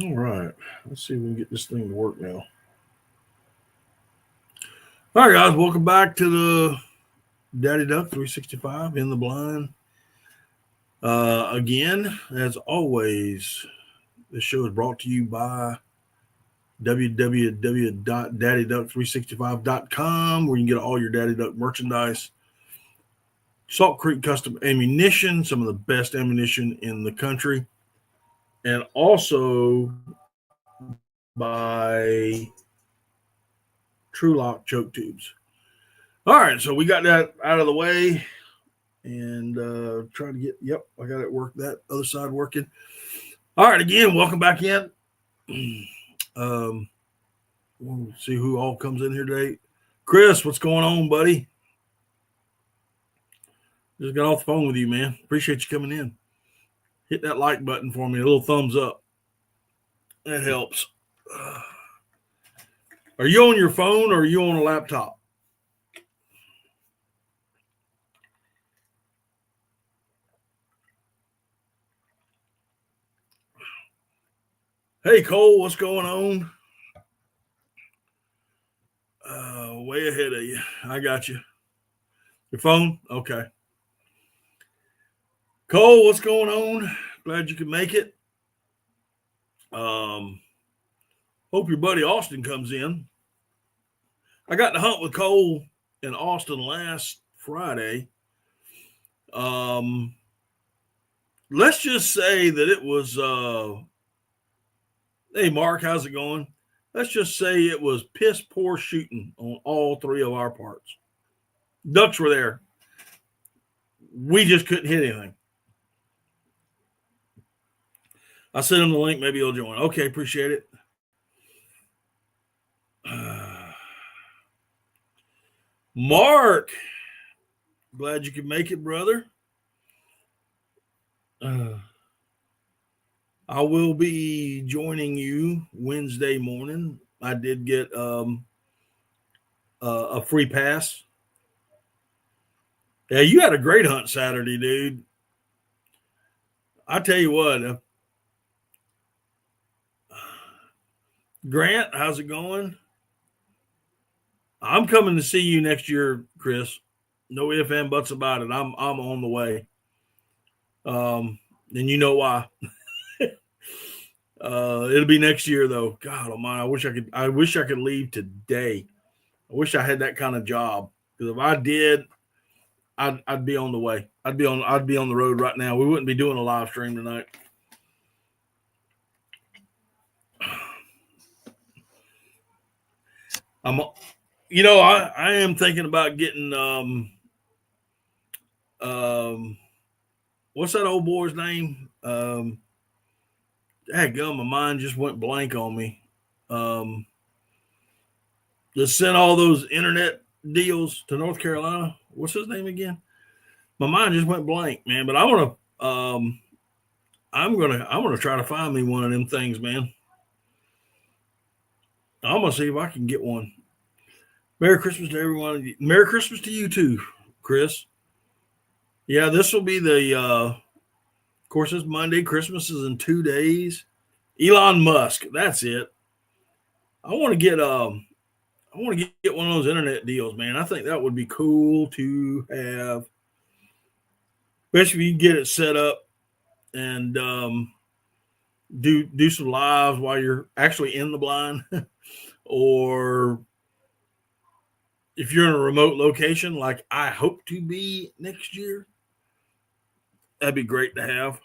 All right. Let's see if we can get this thing to work now. All right, guys. Welcome back to the Daddy Duck 365 in the blind. Again, as always, this show is brought to you by www.daddyduck365.com, where you can get all your Daddy Duck merchandise. Salt Creek Custom Ammunition, some of the best ammunition in the country. And also by True Lock Choke Tubes. All right, so we got that out of the way and try to get, yep, I got it work, that other side working. All right, again, welcome back in. We'll see who all comes in here today. Chris, what's going on, buddy? Just got off the phone with you, man. Appreciate you coming in. Hit that like button for me, a little thumbs up. That helps. Are you on your phone or are you on a laptop? Hey, Cole, what's going on? Way ahead of you. I got you. Your phone? Okay. Cole, what's going on? Glad you could make it. Hope your buddy Austin comes in. I got to hunt with Cole in Austin last Friday. Let's just say that it was hey Mark, how's it going? Let's just say it was piss poor shooting on all three of our parts. Ducks were there. We just couldn't hit anything. I sent him the link. Maybe he'll join. Okay, appreciate it. Mark, glad you could make it, brother. I will be joining you Wednesday morning. I did get a free pass. Yeah, you had a great hunt Saturday, dude. I tell you what, Grant, how's it going? I'm coming to see you next year, Chris. No ifs and buts about it. I'm on the way. And you know why. It'll be next year though. God almighty, I wish I could leave today. I wish I had that kind of job. Because if I did, I'd be on the way. I'd be on the road right now. We wouldn't be doing a live stream tonight. I am thinking about getting what's that old boy's name? Gum, my mind just went blank on me. Just sent all those internet deals to North Carolina. What's his name again? My mind just went blank, man. But I'm gonna try to find me one of them things, man. I'm gonna see if I can get one. Merry Christmas to everyone. Merry Christmas to you too, Chris. Yeah, this will be of course, it's Monday. Christmas is in 2 days. Elon Musk, that's it. I want to get one of those internet deals, man. I think that would be cool to have, especially if you get it set up and do some lives while you're actually in the blind, or if you're in a remote location like I hope to be next year. That'd be great to have.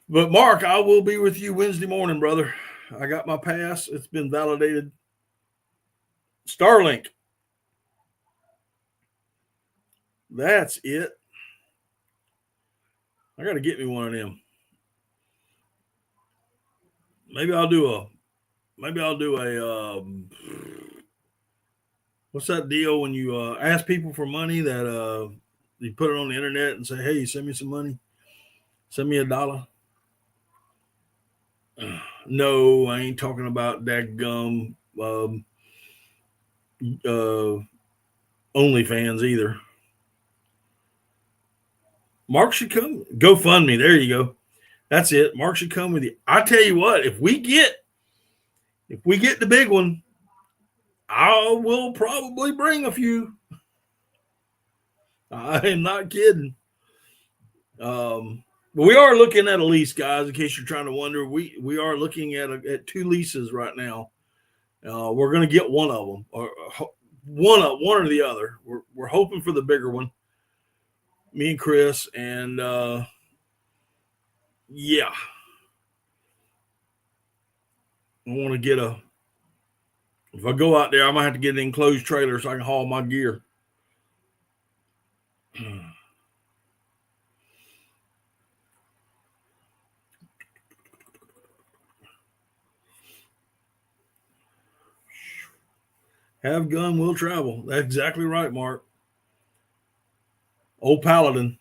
But Mark, I will be with you Wednesday morning, brother. I got my pass. It's been validated. Starlink. That's it. I got to get me one of them. Maybe I'll do a. What's that deal when you ask people for money that you put it on the internet and say, "Hey, send me some money. Send me $1." No, I ain't talking about that gum OnlyFans either. Mark should come. GoFundMe. There you go. That's it. Mark should come with you. I tell you what, if we get the big one, I will probably bring a few. I am not kidding. But we are looking at a lease, guys. In case you're trying to wonder, we are looking at 2 leases right now. We're going to get one of them, or one or the other. We're hoping for the bigger one. Me and Chris, and yeah, I want to get a. If I go out there, I might have to get an enclosed trailer so I can haul my gear. Have gun, will travel. That's exactly right, Mark. Old Paladin.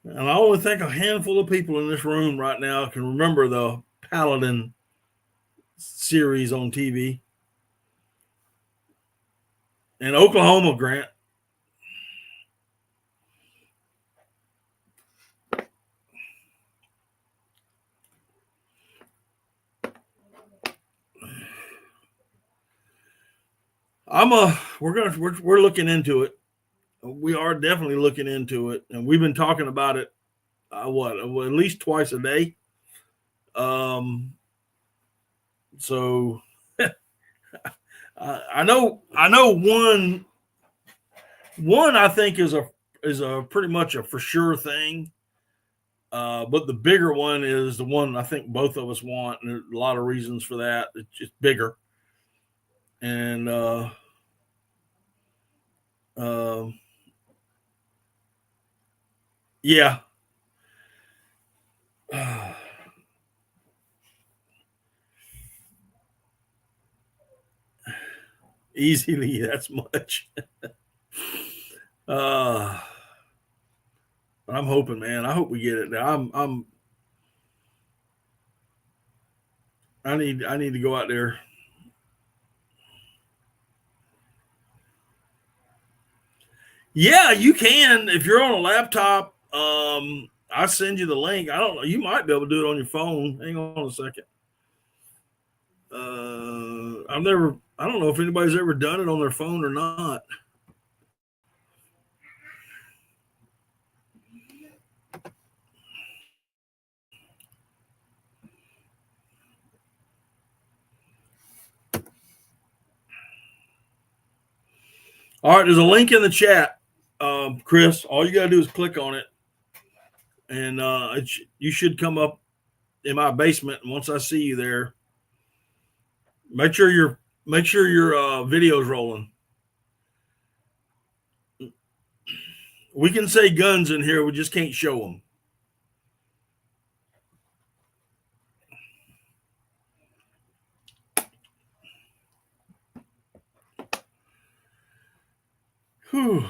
And I only think a handful of people in this room right now can remember the Paladin series on TV. And Oklahoma, Grant. We're looking into it. We are definitely looking into it, and we've been talking about it. At least twice a day. So I know one I think is a pretty much a for sure thing. But the bigger one is the one I think both of us want, and there's a lot of reasons for that. It's just bigger. And yeah. Easily that's much. I'm hoping, man. I hope we get it. I need to go out there. Yeah, you can if you're on a laptop. I'll send you the link. I don't know. You might be able to do it on your phone. Hang on a second. I don't know if anybody's ever done it on their phone or not. All right, there's a link in the chat, Chris. All you got to do is click on it, and you should come up in my basement. And once I see you there, make sure your video's rolling. We can say guns in here. We just can't show them. Whew.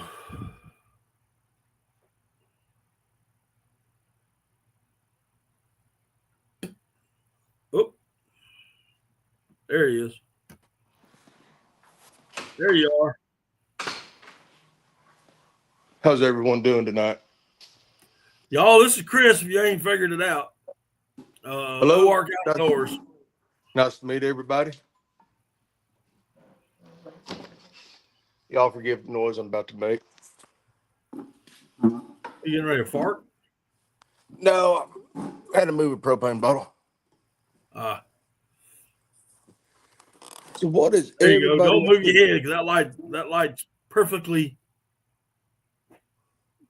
Oh, there he is. There you are. How's everyone doing tonight? Y'all, this is Chris. If you ain't figured it out. Hello. OARC Outdoors. Nice to meet everybody. Y'all forgive the noise I'm about to make. You getting ready to fart? No, I had to move a propane bottle. So what is there you go. Don't move your head because that light's perfectly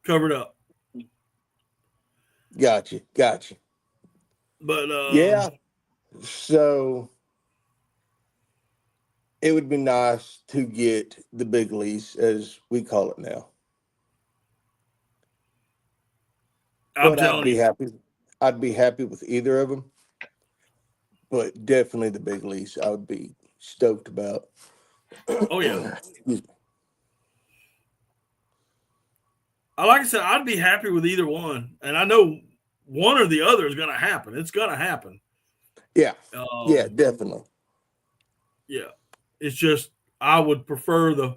covered up. Gotcha. But yeah. So it would be nice to get the big lease, as we call it now. I'd be happy with either of them, but definitely the big lease I would be stoked about. Oh yeah. Like I said, I'd be happy with either one, and I know one or the other is going to happen. It's going to happen. Yeah. Yeah, definitely. Yeah. It's just I would prefer the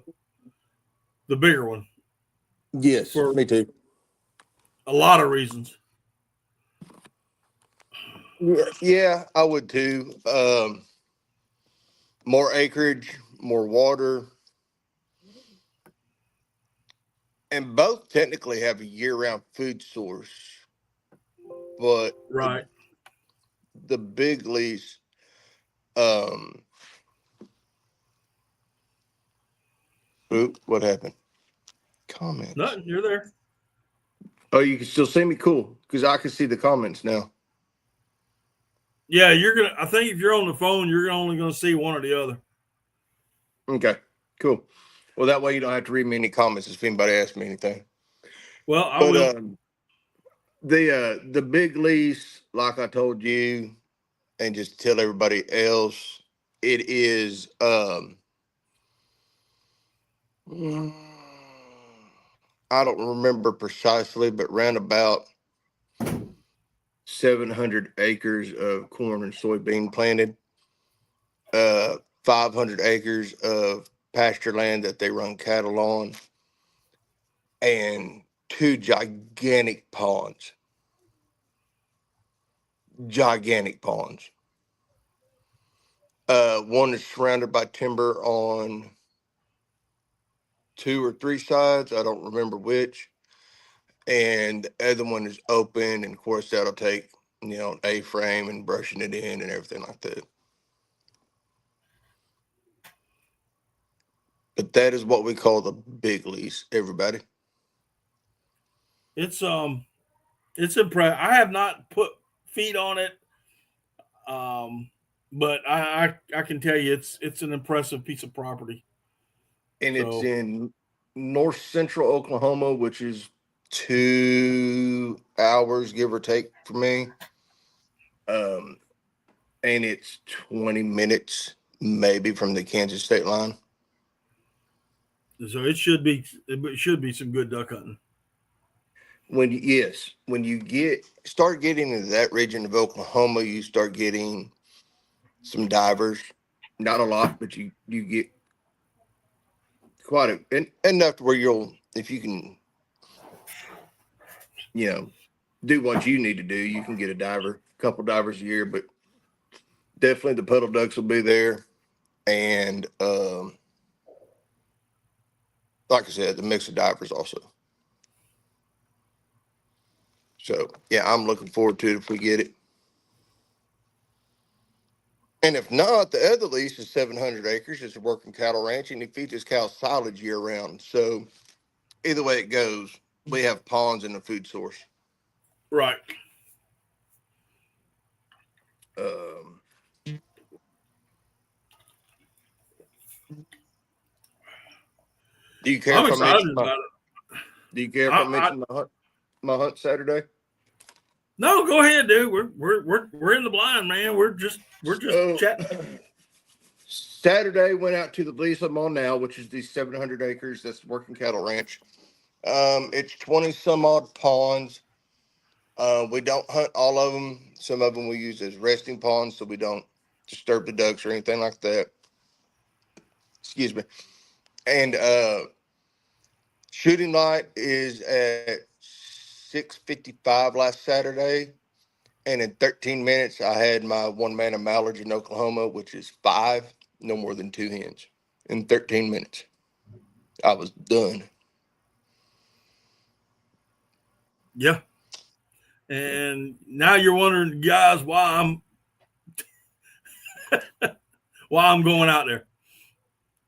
bigger one. Yes, me too. A lot of reasons. Yeah, I would too. More acreage, more water, and both technically have a year-round food source. But Right. the big lease, um, oop, what happened? Comments. Nothing. You're there. Oh, you can still see me? Cool, because I can see the comments now. Yeah, you're gonna. I think if you're on the phone, you're only gonna see one or the other. Okay, cool. Well, that way you don't have to read me any comments if anybody asks me anything. Well, I But will. the big lease, like I told you, and just tell everybody else, it is mm, I don't remember precisely, but round about 700 acres of corn and soybean planted, 500 acres of pasture land that they run cattle on, and two gigantic ponds. Gigantic ponds. One is surrounded by timber on 2 or 3 sides. I don't remember which. And the other one is open, and of course that'll take an A-frame and brushing it in and everything like that. But that is what we call the big lease, everybody. It's impressive. I have not put feet on it, but I can tell you it's an impressive piece of property. And it's So in north central Oklahoma, which is 2 hours, give or take, for me. And it's 20 minutes maybe from the Kansas state line. it should be some good duck hunting. When you start getting into that region of Oklahoma, you start getting some divers. Not a lot, but you get enough to where if you can, do what you need to do, you can get a couple divers a year. But definitely the puddle ducks will be there, and like I said, the mix of divers also. So yeah, I'm looking forward to it if we get it. And if not, the other lease is 700 acres. It's a working cattle ranch, and he feeds his cows silage year round. So either way it goes, we have ponds and a food source. Right. Um, do you care I'm if I excited mention about it. Do you care if I I mention my hunt Saturday? No, go ahead, dude. We're in the blind, man. We're just So chatting. Saturday went out to the lease I'm on now, which is the 700 acres. That's the working cattle ranch. It's 20 some odd ponds. We don't hunt all of them. Some of them we use as resting ponds, so we don't disturb the ducks or anything like that. Excuse me. And shooting light is at 6:55 last Saturday. And in 13 minutes, I had my one man of mallards in Oklahoma, which is 5, no more than 2 hens. In 13 minutes, I was done. Yeah. And now you're wondering, guys, why I'm going out there.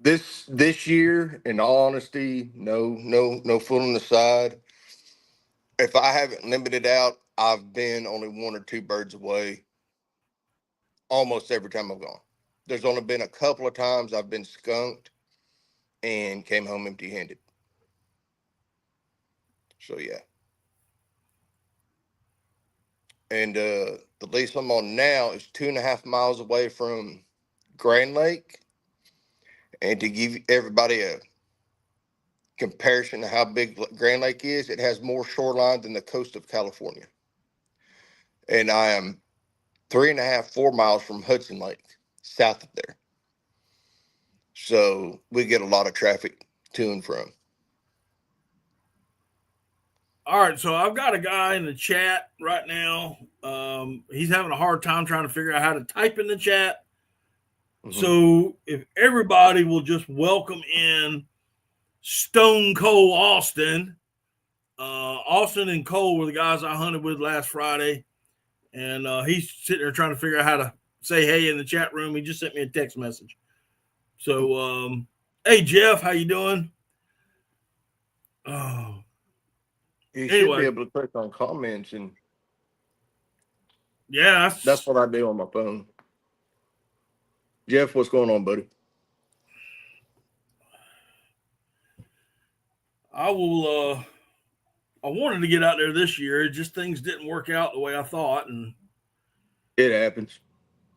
This year, in all honesty, no fooling aside. If I haven't limited out, I've been only 1 or 2 birds away almost every time I've gone. There's only been a couple of times I've been skunked and came home empty-handed. So yeah. And the lease I'm on now is 2.5 miles away from Grand Lake. And to give everybody a comparison to how big Grand Lake is, it has more shoreline than the coast of California. And I am 3.5, 4 miles from Hudson Lake, south of there. So we get a lot of traffic to and from. All right, so I've got a guy in the chat right now. He's having a hard time trying to figure out how to type in the chat. Mm-hmm. So if everybody will just welcome in Stone Cold Austin. Austin and Cole were the guys I hunted with last Friday, and he's sitting there trying to figure out how to say hey in the chat room. He just sent me a text message. So, hey Jeff, how you doing? Oh, You should be anyway, able to click on comments, and yeah, that's what I do on my phone. Jeff, what's going on, buddy? I will. I wanted to get out there this year. Just things didn't work out the way I thought, and It happens.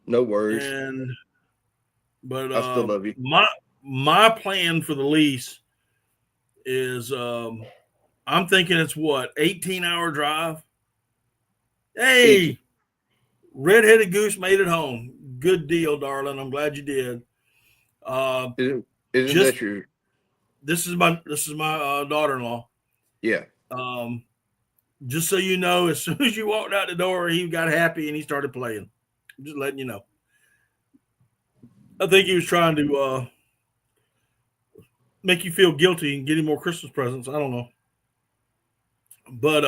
No worries. But I still love you. my plan for the lease is I'm thinking it's what 18-hour drive. Hey, 18. Red-headed goose made it home. Good deal, darling. I'm glad you did. Isn't that your? This is my daughter-in-law. Yeah. Just so you know, as soon as you walked out the door, he got happy and he started playing. I'm just letting you know. I think he was trying to make you feel guilty and get him more Christmas presents. I don't know. But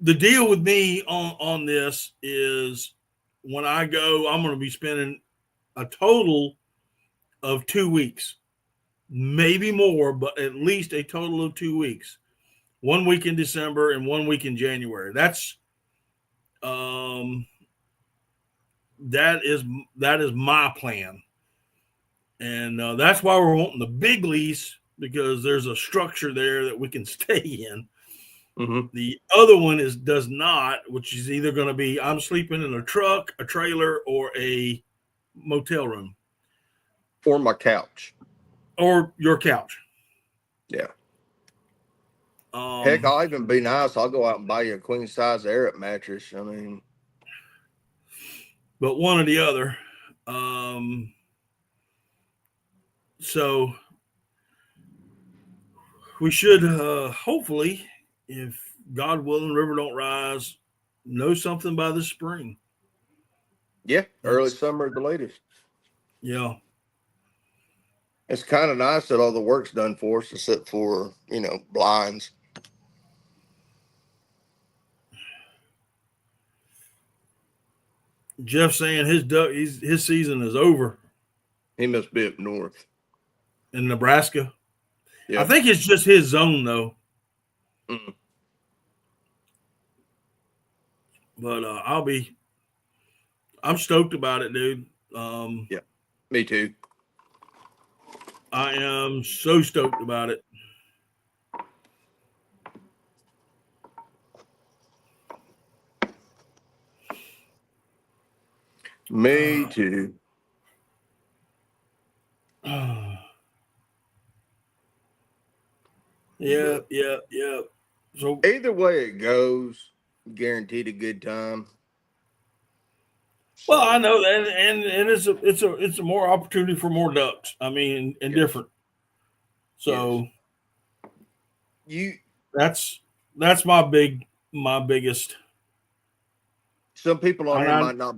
the deal with me on this is when I go, I'm going to be spending a total of 2 weeks, maybe more, but at least a total of 2 weeks. 1 week in December and 1 week in January. That's that is my plan, and that's why we're wanting the big lease, because there's a structure there that we can stay in. Mm-hmm. The other one does not, which is either going to be I'm sleeping in a truck, a trailer, or a motel room, Or my couch, or your couch. Yeah. Heck, I'll even be nice. I'll go out and buy you a queen size Arab mattress. I mean, but one or the other. So we should hopefully, if God willing, river don't rise, know something by this spring. yeah, early summer at the latest. Yeah. It's kind of nice that all the work's done for us, except for blinds. Jeff saying his season is over He must be up north. in Nebraska. Yeah. I think it's just his zone though. Mm. But I'm stoked about it, dude. Yeah, me too. I am so stoked about it. Me too. Yeah. So either way it goes, guaranteed a good time. well, I know that, and it's a more opportunity for more ducks. I mean, and different. So that's my biggest. Some people on here might not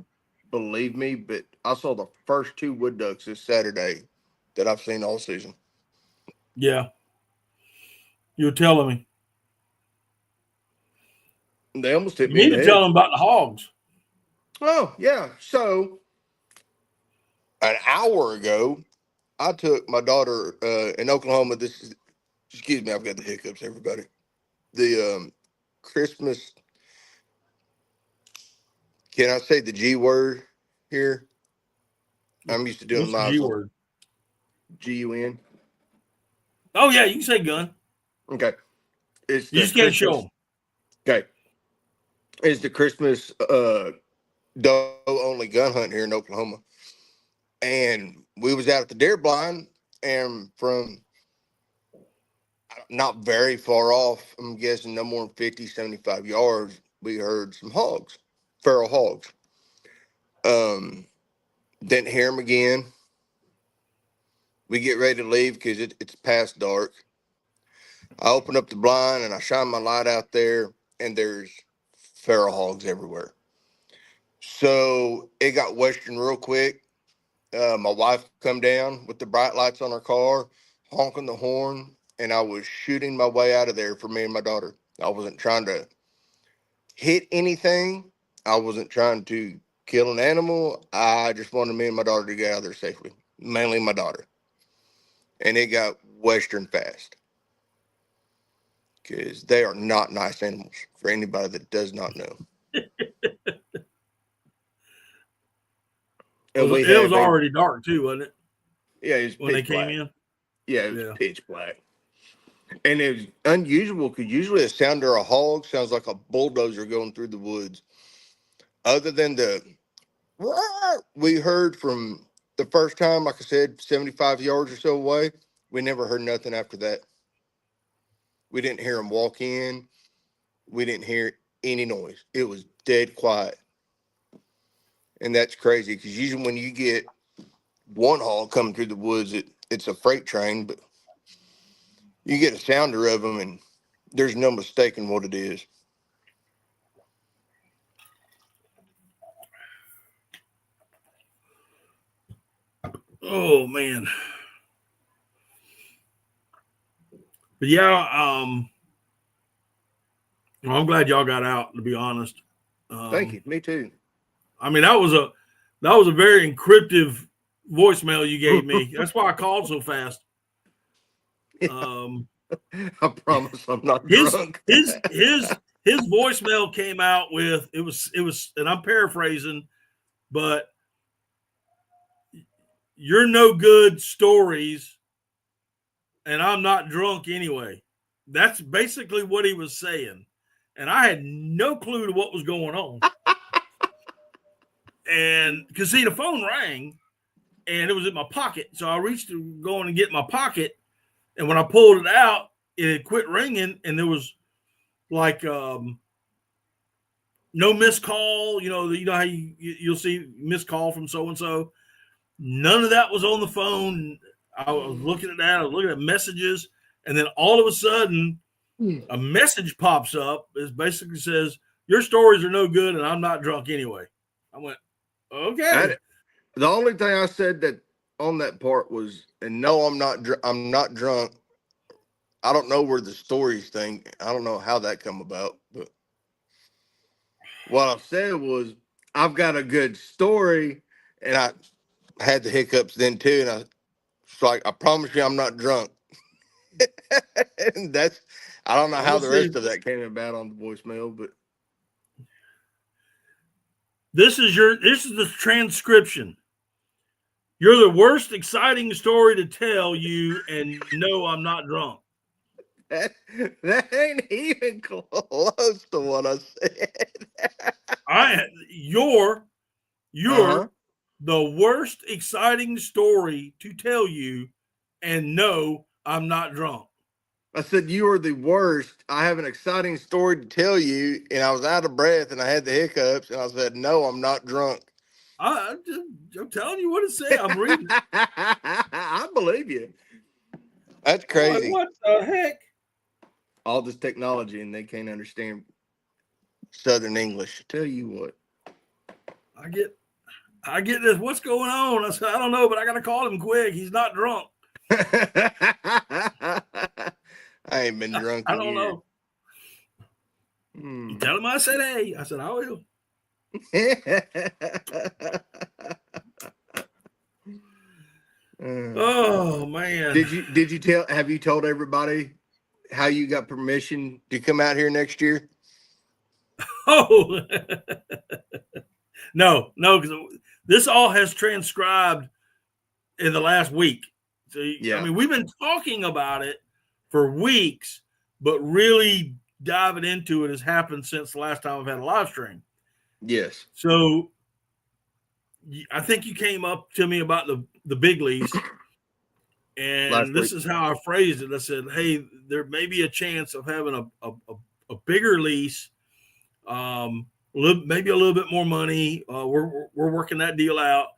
believe me, but I saw the first 2 wood ducks this Saturday that I've seen all season. Yeah, you're telling me. They almost hit You me in need the to head. tell them about the hogs. Oh, yeah. So an hour ago, I took my daughter in Oklahoma. Excuse me, I've got the hiccups, everybody. The Christmas, can I say the G word here? I'm used to doing What's the my G word? GUN. Oh yeah, you can say gun. Okay. It's You the just can't show Christmas. them. Okay. It's the Christmas doe only gun hunt here in Oklahoma. And we was out at the deer blind, and from not very far off, I'm guessing no more than 50, 75 yards, we heard some hogs, feral hogs. Didn't hear them again. We get ready to leave because it's past dark. I open up the blind and I shine my light out there, and there's feral hogs everywhere. So it got Western real quick. My wife come down with the bright lights on her car, honking the horn, and I was shooting my way out of there for me and my daughter. I wasn't trying to hit anything. I wasn't trying to kill an animal. I just wanted me and my daughter to get out of there safely, mainly my daughter. And it got Western fast because they are not nice animals for anybody that does not know. And It was already dark too, wasn't it? Yeah, it was when they black. came in. Yeah, it was pitch black. And it was unusual because usually a sound of a hog sounds like a bulldozer going through the woods. Other than the we heard from the first time, like I said, 75 yards or so away, we never heard nothing after that. We didn't hear them walk in. We didn't hear any noise. It was dead quiet. And that's crazy because usually when you get one hog coming through the woods, it's a freight train, but you get a sounder of them and there's no mistaking what it is. Oh man. But yeah, I'm glad y'all got out, to be honest. Thank you. Me too. I mean, that was a very encryptive voicemail you gave me. That's why I called so fast. I promise I'm not drunk. His voicemail came out with it was, and I'm paraphrasing, but you're no good stories, and I'm not drunk anyway. That's basically what he was saying. And I had no clue to what was going on. And because see, the phone rang and it was in my pocket. So I reached to go in and get my pocket. And when I pulled it out, it had quit ringing and there was like no missed call. You know how you'll see missed call from so-and-so. None of that was on the phone. I was looking at that. I was looking at messages. And then all of a sudden, a message pops up. It basically says, your stories are no good and I'm not drunk anyway. I went, okay. The only thing I said that on that part was, and no, I'm not drunk. I don't know where the stories thing, I don't know how that come about, but what I said was, I've got a good story, and I had the hiccups then too, and I was like, I promise you I'm not drunk. And I don't know how the rest of that came about on the voicemail, but this is the transcription. You're the worst exciting story to tell you, and no, I'm not drunk. That ain't even close to what I said. You're the worst exciting story to tell you, and no, I'm not drunk. I said, you are the worst. I have an exciting story to tell you, and I was out of breath, and I had the hiccups, and I said, no, I'm not drunk. I'm telling you what it said. I'm reading. I believe you. That's crazy. What the heck? All this technology, and they can't understand Southern English. Tell you what. I get this. What's going on? I said, I don't know, but I got to call him quick. He's not drunk. I ain't been drunk. I don't know. Tell him I said, hey. I said, I will. Oh man. Have you told everybody how you got permission to come out here next year? Oh no, because this all has transcribed in the last week. So yeah. I mean, we've been talking about it for weeks, but really diving into it has happened since the last time I've had a live stream. Yes. So I think you came up to me about the big lease, and this is how I phrased it. I said, hey, there may be a chance of having a bigger lease, maybe a little bit more money. We're working that deal out.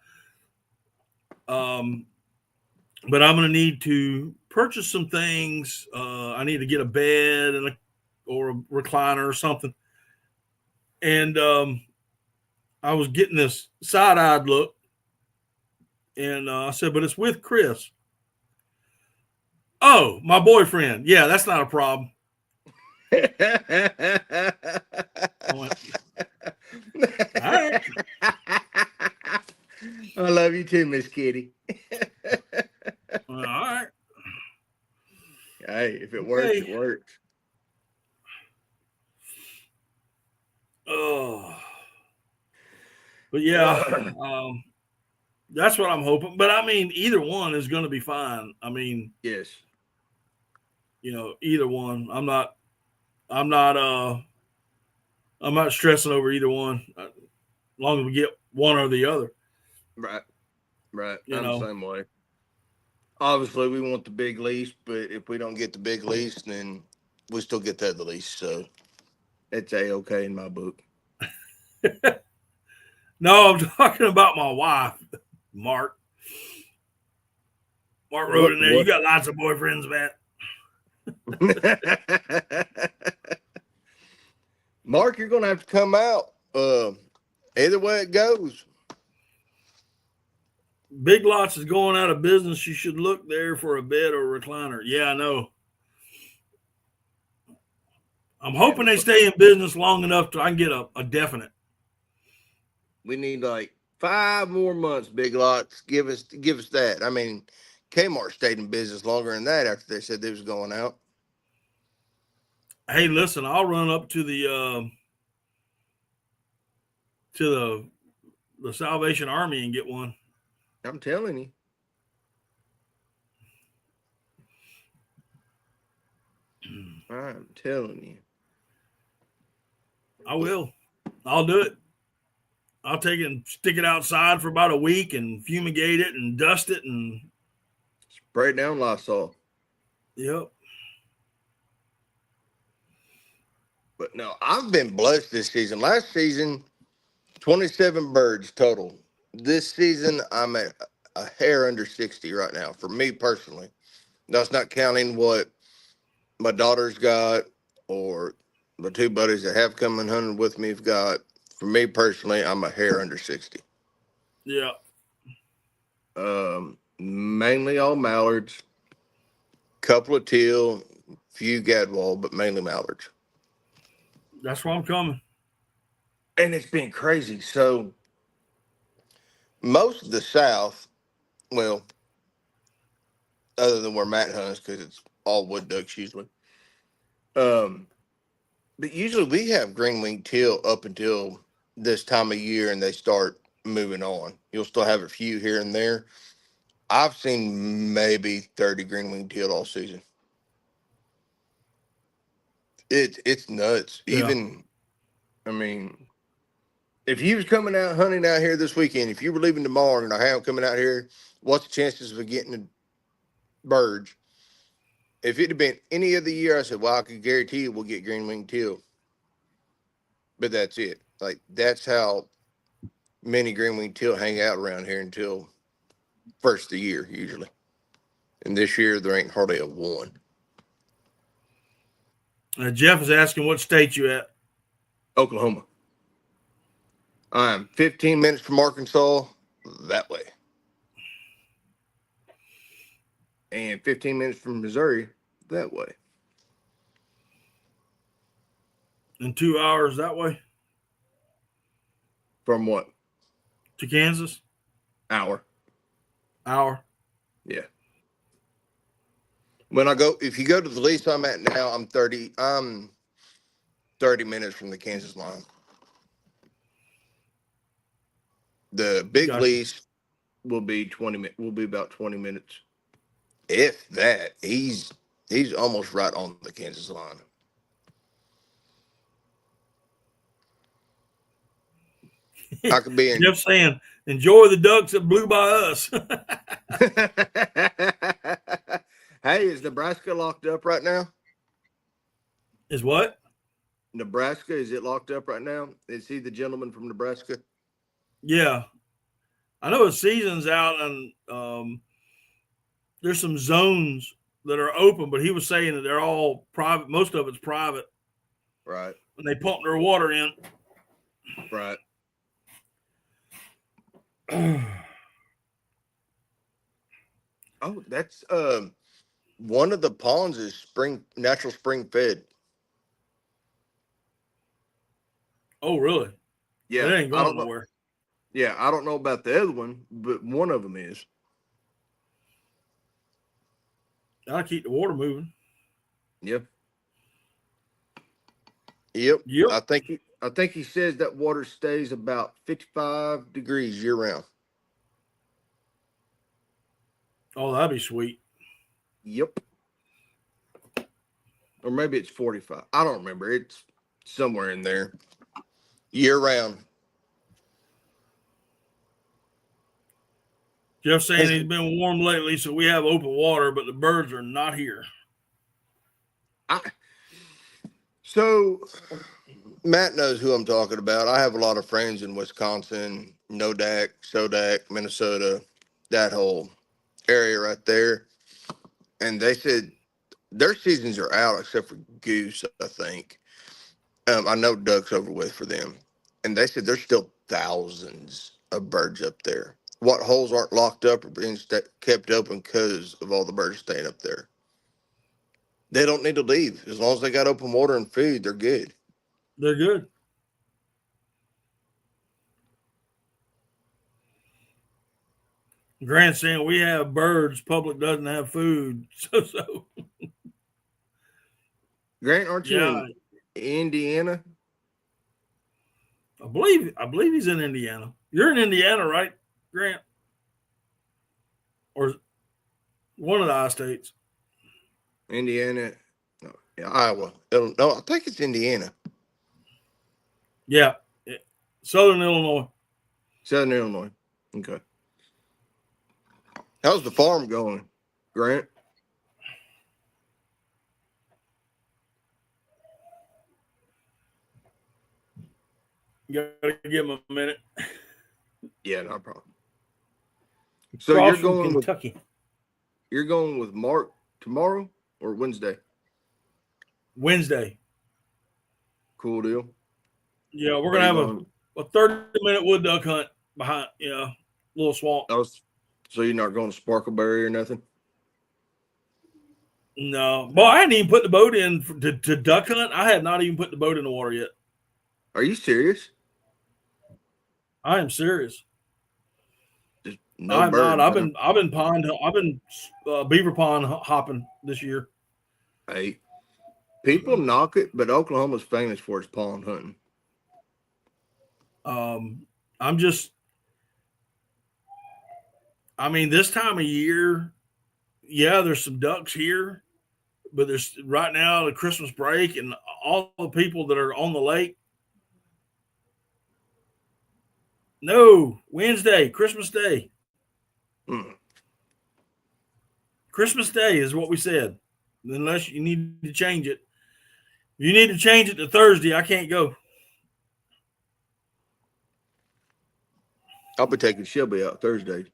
But I'm going to need to purchased some things. I need to get a bed or a recliner or something. And I was getting this side-eyed look. And I said, but it's with Chris. Oh, my boyfriend. Yeah, that's not a problem. I went, all right. I love you too, Miss Kitty. All right. Hey, if it works, Okay. it works. Oh. But yeah, that's what I'm hoping. But I mean, either one is going to be fine. I mean, Yes. Either one. I'm not stressing over either one. As long as we get one or the other. Right. I'm You know. the same way. Obviously, we want the big lease, but if we don't get the big lease, then we still get the other lease. So it's A-okay in my book. No, I'm talking about my wife, Mark. Mark wrote in there, you got lots of boyfriends, Matt. Mark, you're going to have to come out. Either way it goes. Big Lots is going out of business. You should look there for a bed or a recliner. Yeah, I know. I'm hoping they stay in business long enough to I can get a definite. We need like 5 more months, Big Lots. Give us that. I mean, Kmart stayed in business longer than that after they said they was going out. Hey, listen, I'll run up to the Salvation Army and get one. I'm telling you. I'm telling you. I will. I'll do it. I'll take it and stick it outside for about a week and fumigate it and dust it and spray down Lysol. Yep. But no, I've been blessed this season. Last season, 27 birds total. This season, I'm at a hair under 60 right now for me personally. That's not counting what my daughter's got or the 2 buddies that have come and hunted with me have got. For me personally, I'm a hair under 60. Yeah. Mainly all mallards, couple of teal, few gadwall, but mainly mallards. That's why I'm coming. And it's been crazy. So most of the South, well, other than where Matt hunts, because it's all wood ducks usually. But usually we have green-winged teal up until this time of year, and they start moving on. You'll still have a few here and there. I've seen maybe 30 green-winged teal all season. It's nuts. Yeah. Even, I mean, if you was coming out hunting out here this weekend, if you were leaving tomorrow and I have coming out here, what's the chances of getting a birds? If it had been any other year, I said, well, I could guarantee you we'll get green-winged teal. But that's it. Like, that's how many green-winged teal hang out around here until first of the year, usually. And this year, there ain't hardly a one. Jeff is asking what state you at. Oklahoma. I'm 15 minutes from Arkansas that way. And 15 minutes from Missouri that way. And 2 hours that way? From what? To Kansas? Hour. Yeah. If you go to the lease I'm at now, I'm 30 minutes from the Kansas line. The big lease will be about 20 minutes. If that. He's almost right on the Kansas line. I could be in. Jeff saying, enjoy the ducks that blew by us. Hey, is Nebraska locked up right now? Is what? Nebraska, is it locked up right now? Is he the gentleman from Nebraska? Yeah. I know his season's out, and there's some zones that are open, but he was saying that they're all private. Most of it's private. Right. And they pump their water in. Right. Oh, that's one of the ponds is natural spring fed. Oh, really? Yeah, It ain't I going don't know. nowhere. Yeah, I don't know about the other one, but one of them is. Gotta keep the water moving. Yep. Yep. Yep. I think he says that water stays about 55 degrees year round. Oh, that'd be sweet. Yep. Or maybe it's 45. I don't remember. It's somewhere in there. Year round. Jeff's saying he's been warm lately, so we have open water, but the birds are not here. So Matt knows who I'm talking about. I have a lot of friends in Wisconsin, Nodak, Sodak, Minnesota, that whole area right there. And they said their seasons are out except for goose, I think. I know ducks over with for them. And they said there's still thousands of birds up there. What holes aren't locked up or being kept open because of all the birds staying up there. They don't need to leave. As long as they got open water and food, they're good. They're good. Grant's saying we have birds, public doesn't have food. So Grant, aren't you in Indiana? I believe he's in Indiana. You're in Indiana, right, Grant? Or one of the I states. Indiana. No, yeah, Iowa. No, I think it's Indiana. Yeah. Southern Illinois. Southern Illinois. Okay. How's the farm going, Grant? You gotta give him a minute. Yeah, no problem. So you're going Kentucky. You're going with Mark tomorrow or Wednesday? Wednesday. Cool deal. Yeah, we're gonna have a 30-minute wood duck hunt behind, little swamp. So you're not going to Sparkleberry or nothing? No, boy, I hadn't even put the boat in to duck hunt. I had not even put the boat in the water yet. Are you serious? I am serious. Just no I'm birds, not. I've been beaver pond hopping this year. Hey, people knock it, but Oklahoma's famous for its pond hunting. This time of year, yeah, there's some ducks here, but there's right now the Christmas break and all the people that are on the lake. No, Wednesday, Christmas Day. Christmas Day is what we said, unless you need to change it. If you need to change it to Thursday, I can't go. I'll be taking Shelby out Thursday.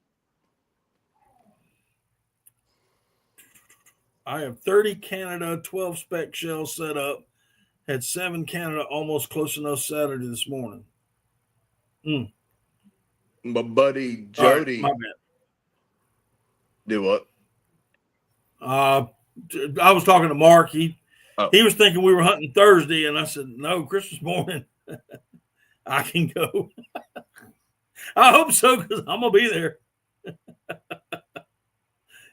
I have 30 Canada 12 spec shells set up. Had 7 Canada almost close enough Saturday this morning. My buddy Jody. Right, my bad. Do what? I was talking to Mark. He was thinking we were hunting Thursday, and I said, no, Christmas morning. I can go. I hope so, because I'm going to be there.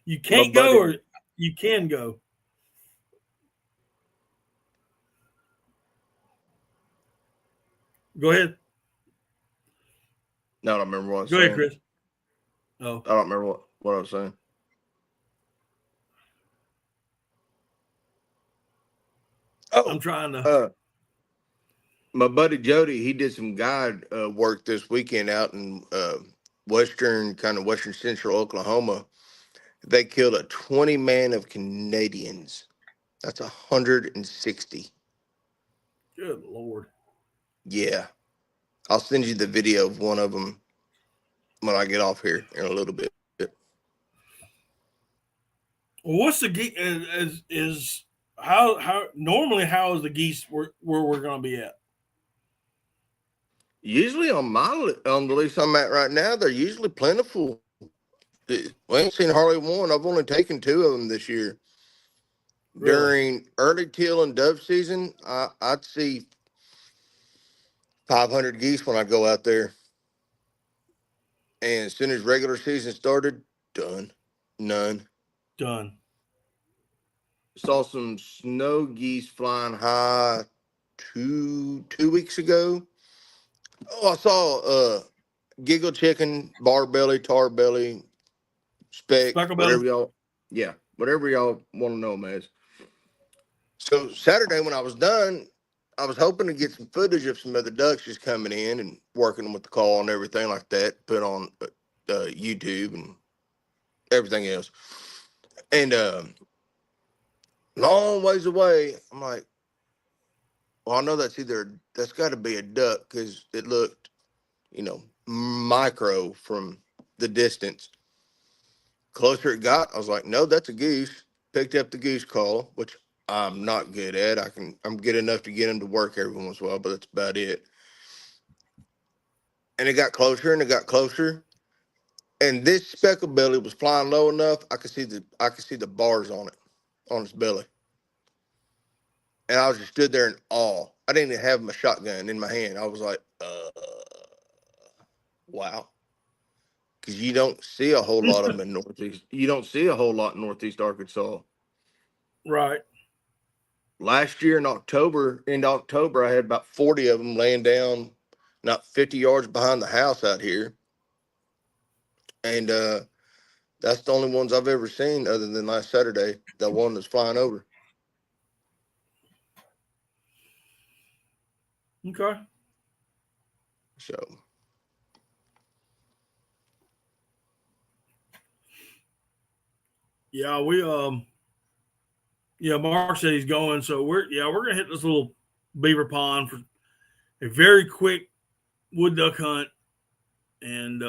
You can't go or you can go. Go ahead. No, I don't remember what I was saying. Go ahead, Chris. Oh. I don't remember what I was saying. Oh, I'm trying to. My buddy Jody, he did some guide work this weekend out in western central Oklahoma. They killed a 20-man of Canadians. That's 160. Good Lord. Yeah. I'll send you the video of one of them when I get off here in a little bit. What's the geese is how normally how is the geese where we're going to be at? Usually on the lease I'm at right now, they're usually plentiful. We ain't seen hardly one. I've only taken 2 of them this year. Really? During early teal and dove season, I'd see 500 geese when I go out there. And as soon as regular season started, done. None. Done. Saw some snow geese flying high two weeks ago. Oh, I saw giggle chicken, bar belly, tar belly, speck, Speckle belly? whatever y'all want to know them as. So Saturday when I was done, I was hoping to get some footage of some other ducks just coming in and working with the call and everything like that, put on YouTube and everything else. And long ways away, I'm like, well, I know that's got to be a duck because it looked, micro from the distance. Closer it got, I was like, no, that's a goose. Picked up the goose call, which I'm not good at. I'm good enough to get him to work every once in a while, but that's about it. And it got closer and it got closer. And this speckled belly was flying low enough I could see the bars on it, on its belly. And I was just stood there in awe. I didn't even have my shotgun in my hand. I was like, wow. Because you don't see a whole lot of them in Northeast. You don't see a whole lot in Northeast Arkansas. Right. Last year in October, I had about 40 of them laying down, not 50 yards behind the house out here. And that's the only ones I've ever seen other than last Saturday, the one that's flying over. Okay. So, Yeah, Mark said he's going, so we're gonna hit this little beaver pond for a very quick wood duck hunt and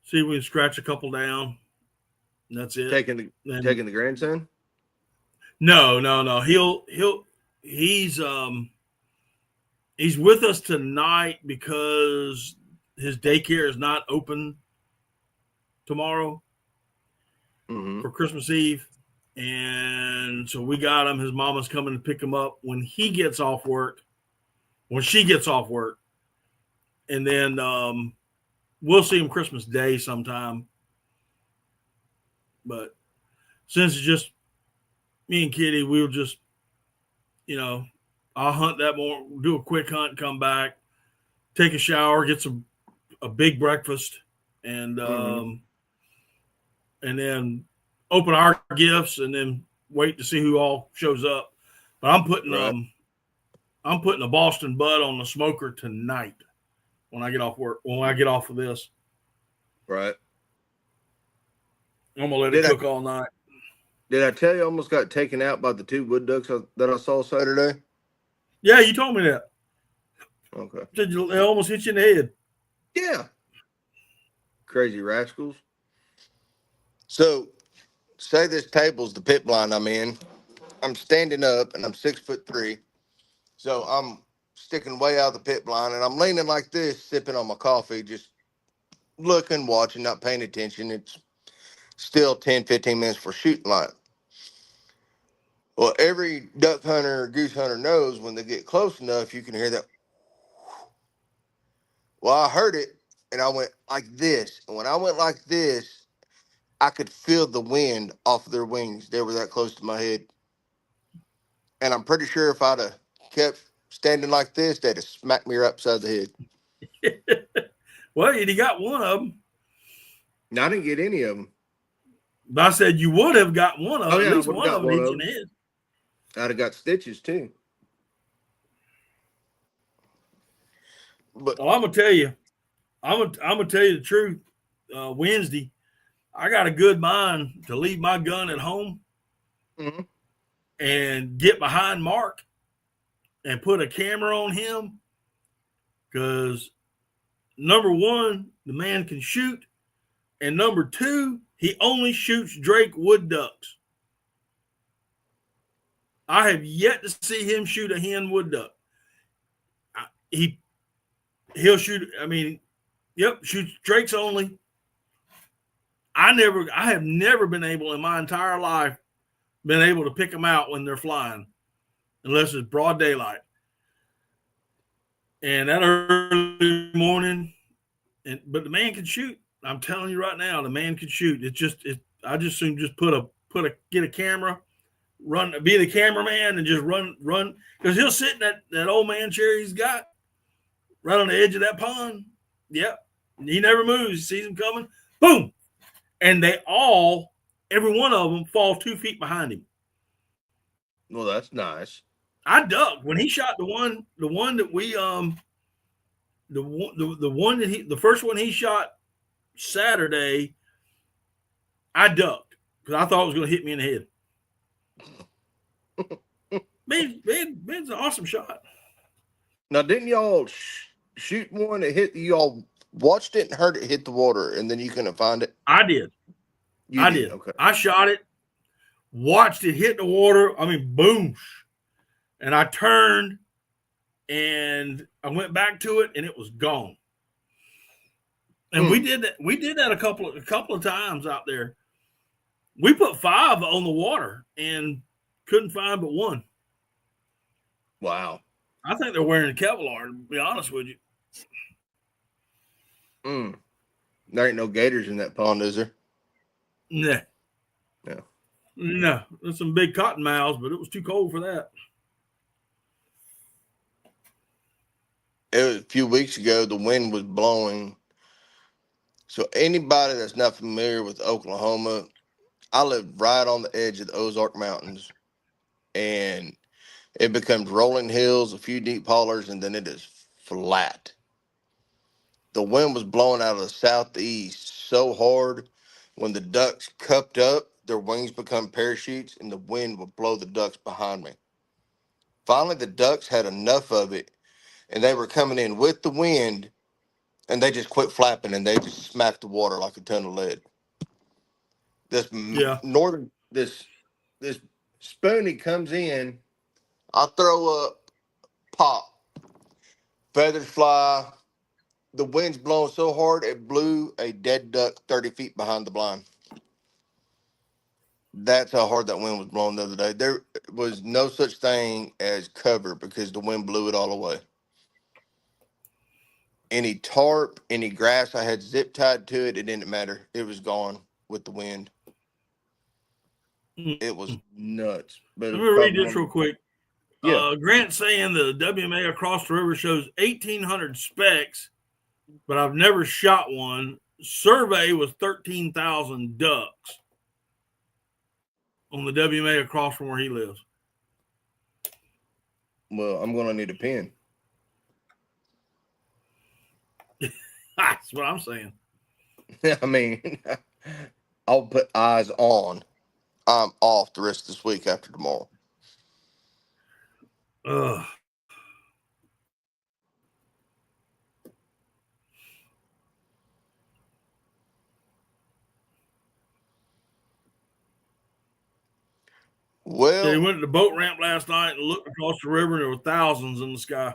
see if we can scratch a couple down. And that's it. taking the grandson. No. He's he's with us tonight because his daycare is not open tomorrow Mm-hmm. for Christmas Eve. And so we got him. His mama's coming to pick him up when he gets off work, when she gets off work. And then we'll see him Christmas Day sometime. But since it's just me and Kitty, we'll just, I'll hunt that morning, do a quick hunt, come back, take a shower, get a big breakfast, and Mm-hmm. and then open our gifts, and then wait to see who all shows up. But Right. I'm putting a Boston Bud on the smoker tonight when I get off work. When I get off of this, Right. I'm gonna let it Did I cook all night. did I tell you I almost got taken out by the 2 wood ducks that I saw Saturday? Yeah, you told me that. Okay. They almost hit you in the head. Yeah. Crazy rascals. So, say this table's the pit blind I'm in. I'm standing up and I'm 6'3". So I'm sticking way out of the pit blind and I'm leaning like this, sipping on my coffee, just looking, watching, not paying attention. It's still 10, 15 minutes for shooting light. Well, every duck hunter or goose hunter knows when they get close enough, you can hear that. Well, I heard it and I went like this. And when I went like this, I could feel the wind off of their wings. They were that close to my head. And I'm pretty sure if I'd have kept standing like this, they'd have smacked me right upside the head. Well, you got one of them. Now, I didn't get any of them. But I said you would have got one of Oh, them. At yeah, I least would have one of got them one hit of you in them. the head. I'd have got stitches, too. But, Well, I'm gonna tell you. I'm gonna tell you the truth. Wednesday, I got a good mind to leave my gun at home mhm, and get behind Mark and put a camera on him because number one, the man can shoot, and number two, He only shoots Drake wood ducks. I have yet to see him shoot a hen wood duck. He'll shoot. I mean, yep, shoots Drake's only. I have never been able in my entire life been able to pick them out when they're flying, unless it's broad daylight. And that early morning, but the man can shoot. I'm telling you right now, the man can shoot. I just soon just get a camera, be the cameraman and just run because he'll sit in that old man chair he's got right on the edge of that pond. Yep. He never moves. He sees him coming. Boom. And every one of them fall 2 feet behind him. Well, that's nice. I ducked when he shot the one that we the first one he shot Saturday. I ducked because I thought it was going to hit me in the head. Ben's an awesome shot. Now, didn't y'all shoot one that hit? Y'all watched it and heard it hit the water, and then you couldn't find it? I did. I did. Okay. I shot it, watched it hit the water. I mean, boom. And I turned, and I went back to it, and it was gone. And we did that. We did that a couple of times out there. We put 5 on the water and couldn't find but one. Wow. I think they're wearing Kevlar, to be honest with you. There ain't no gators in that pond, is there? Nah. No. No. There's some big cottonmouths, but it was too cold for that. It was a few weeks ago, the wind was blowing. So anybody that's not familiar with Oklahoma, I live right on the edge of the Ozark Mountains, and it becomes rolling hills, a few deep hollers, and then it is flat. The wind was blowing out of the southeast so hard, when the ducks cupped up, their wings become parachutes, and the wind would blow the ducks behind me. Finally, the ducks had enough of it, and they were coming in with the wind, and they just quit flapping, and they just smacked the water like a ton of lead. This spoonie comes in, I throw up, pop, feathers fly. The wind's blowing so hard it blew a dead duck 30 feet behind the blind. That's how hard that wind was blowing the other day. There was no such thing as cover because the wind blew it all away. Any tarp, any grass I had zip tied to it, it didn't matter. It was gone with the wind. It was nuts. But let me read this real quick. Yeah. Grant saying the WMA across the river shows 1,800 specs, but I've never shot one. Survey was 13,000 ducks on the WMA across from where he lives. Well, I'm going to need a pen. That's what I'm saying. I mean, I'll put eyes on. I'm off the rest of this week after tomorrow. Well, yeah, he went to the boat ramp last night and looked across the river, and there were thousands in the sky.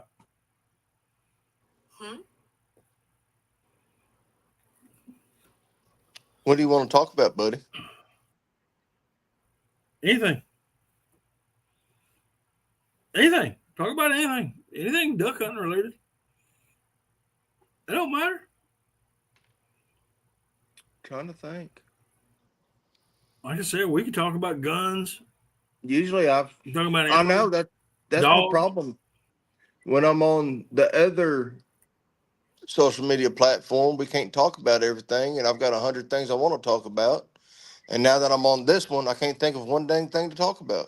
What do you want to talk about, buddy? Anything. Talk about anything. Anything duck hunting related. It don't matter. Trying to think. Like I said, we can talk about guns. Usually I know that's the problem. When I'm on the other social media platform, we can't talk about everything, and I've got 100 things I want to talk about. And now that I'm on this one, I can't think of one dang thing to talk about.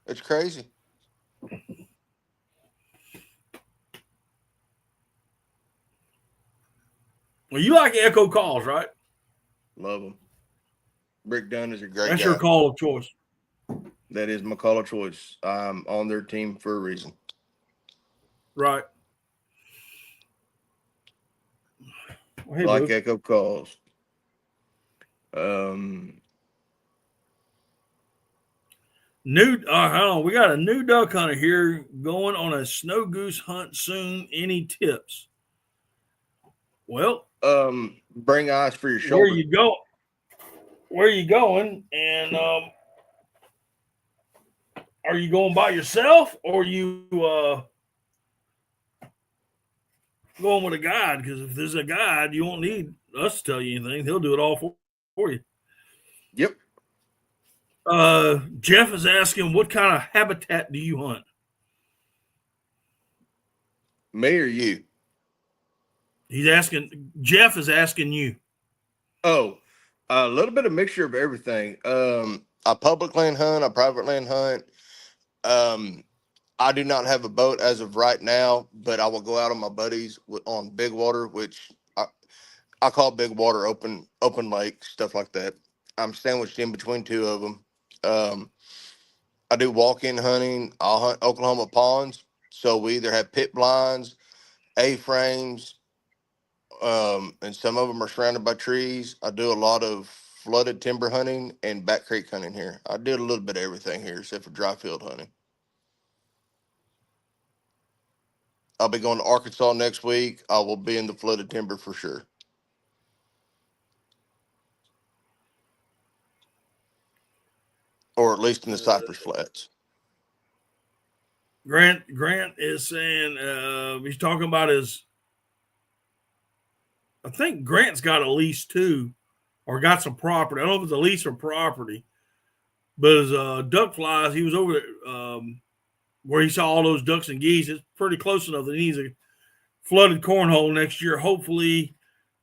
It's crazy. Well, you like echo calls, right? Love them. Rick Dunn is a great guy. That's your call of choice. That is my call of choice. I'm on their team for a reason. Right. Well, hey, like Luke. Echo calls. Hold on. We got a new duck hunter here going on a snow goose hunt soon. Any tips? Well, bring ice for your shoulder. where you go? Where you going? And are you going by yourself, or are you going with a guide? Because if there's a guide, you won't need us to tell you anything. He'll do it all for you. Yep. Jeff is asking, what kind of habitat do you hunt? Me or you? Jeff is asking you. Oh, a little bit of mixture of everything. I public land hunt, I private land hunt. I do not have a boat as of right now, but I will go out on my buddies on big water, which I call big water open lake, stuff like that. I'm sandwiched in between two of them. I do walk-in hunting. I'll hunt Oklahoma ponds. So we either have pit blinds, A-frames, and some of them are surrounded by trees. I do a lot of flooded timber hunting and back creek hunting here. I did a little bit of everything here except for dry field hunting. I'll be going to Arkansas next week. I will be in the flooded timber for sure. Or at least in the Cypress Flats. Grant is saying he's talking about I think Grant's got a lease too, or got some property. I don't know if it's a lease or property, but his duck flies, he was over there where he saw all those ducks and geese. It's pretty close enough that he needs a flooded cornhole next year. Hopefully,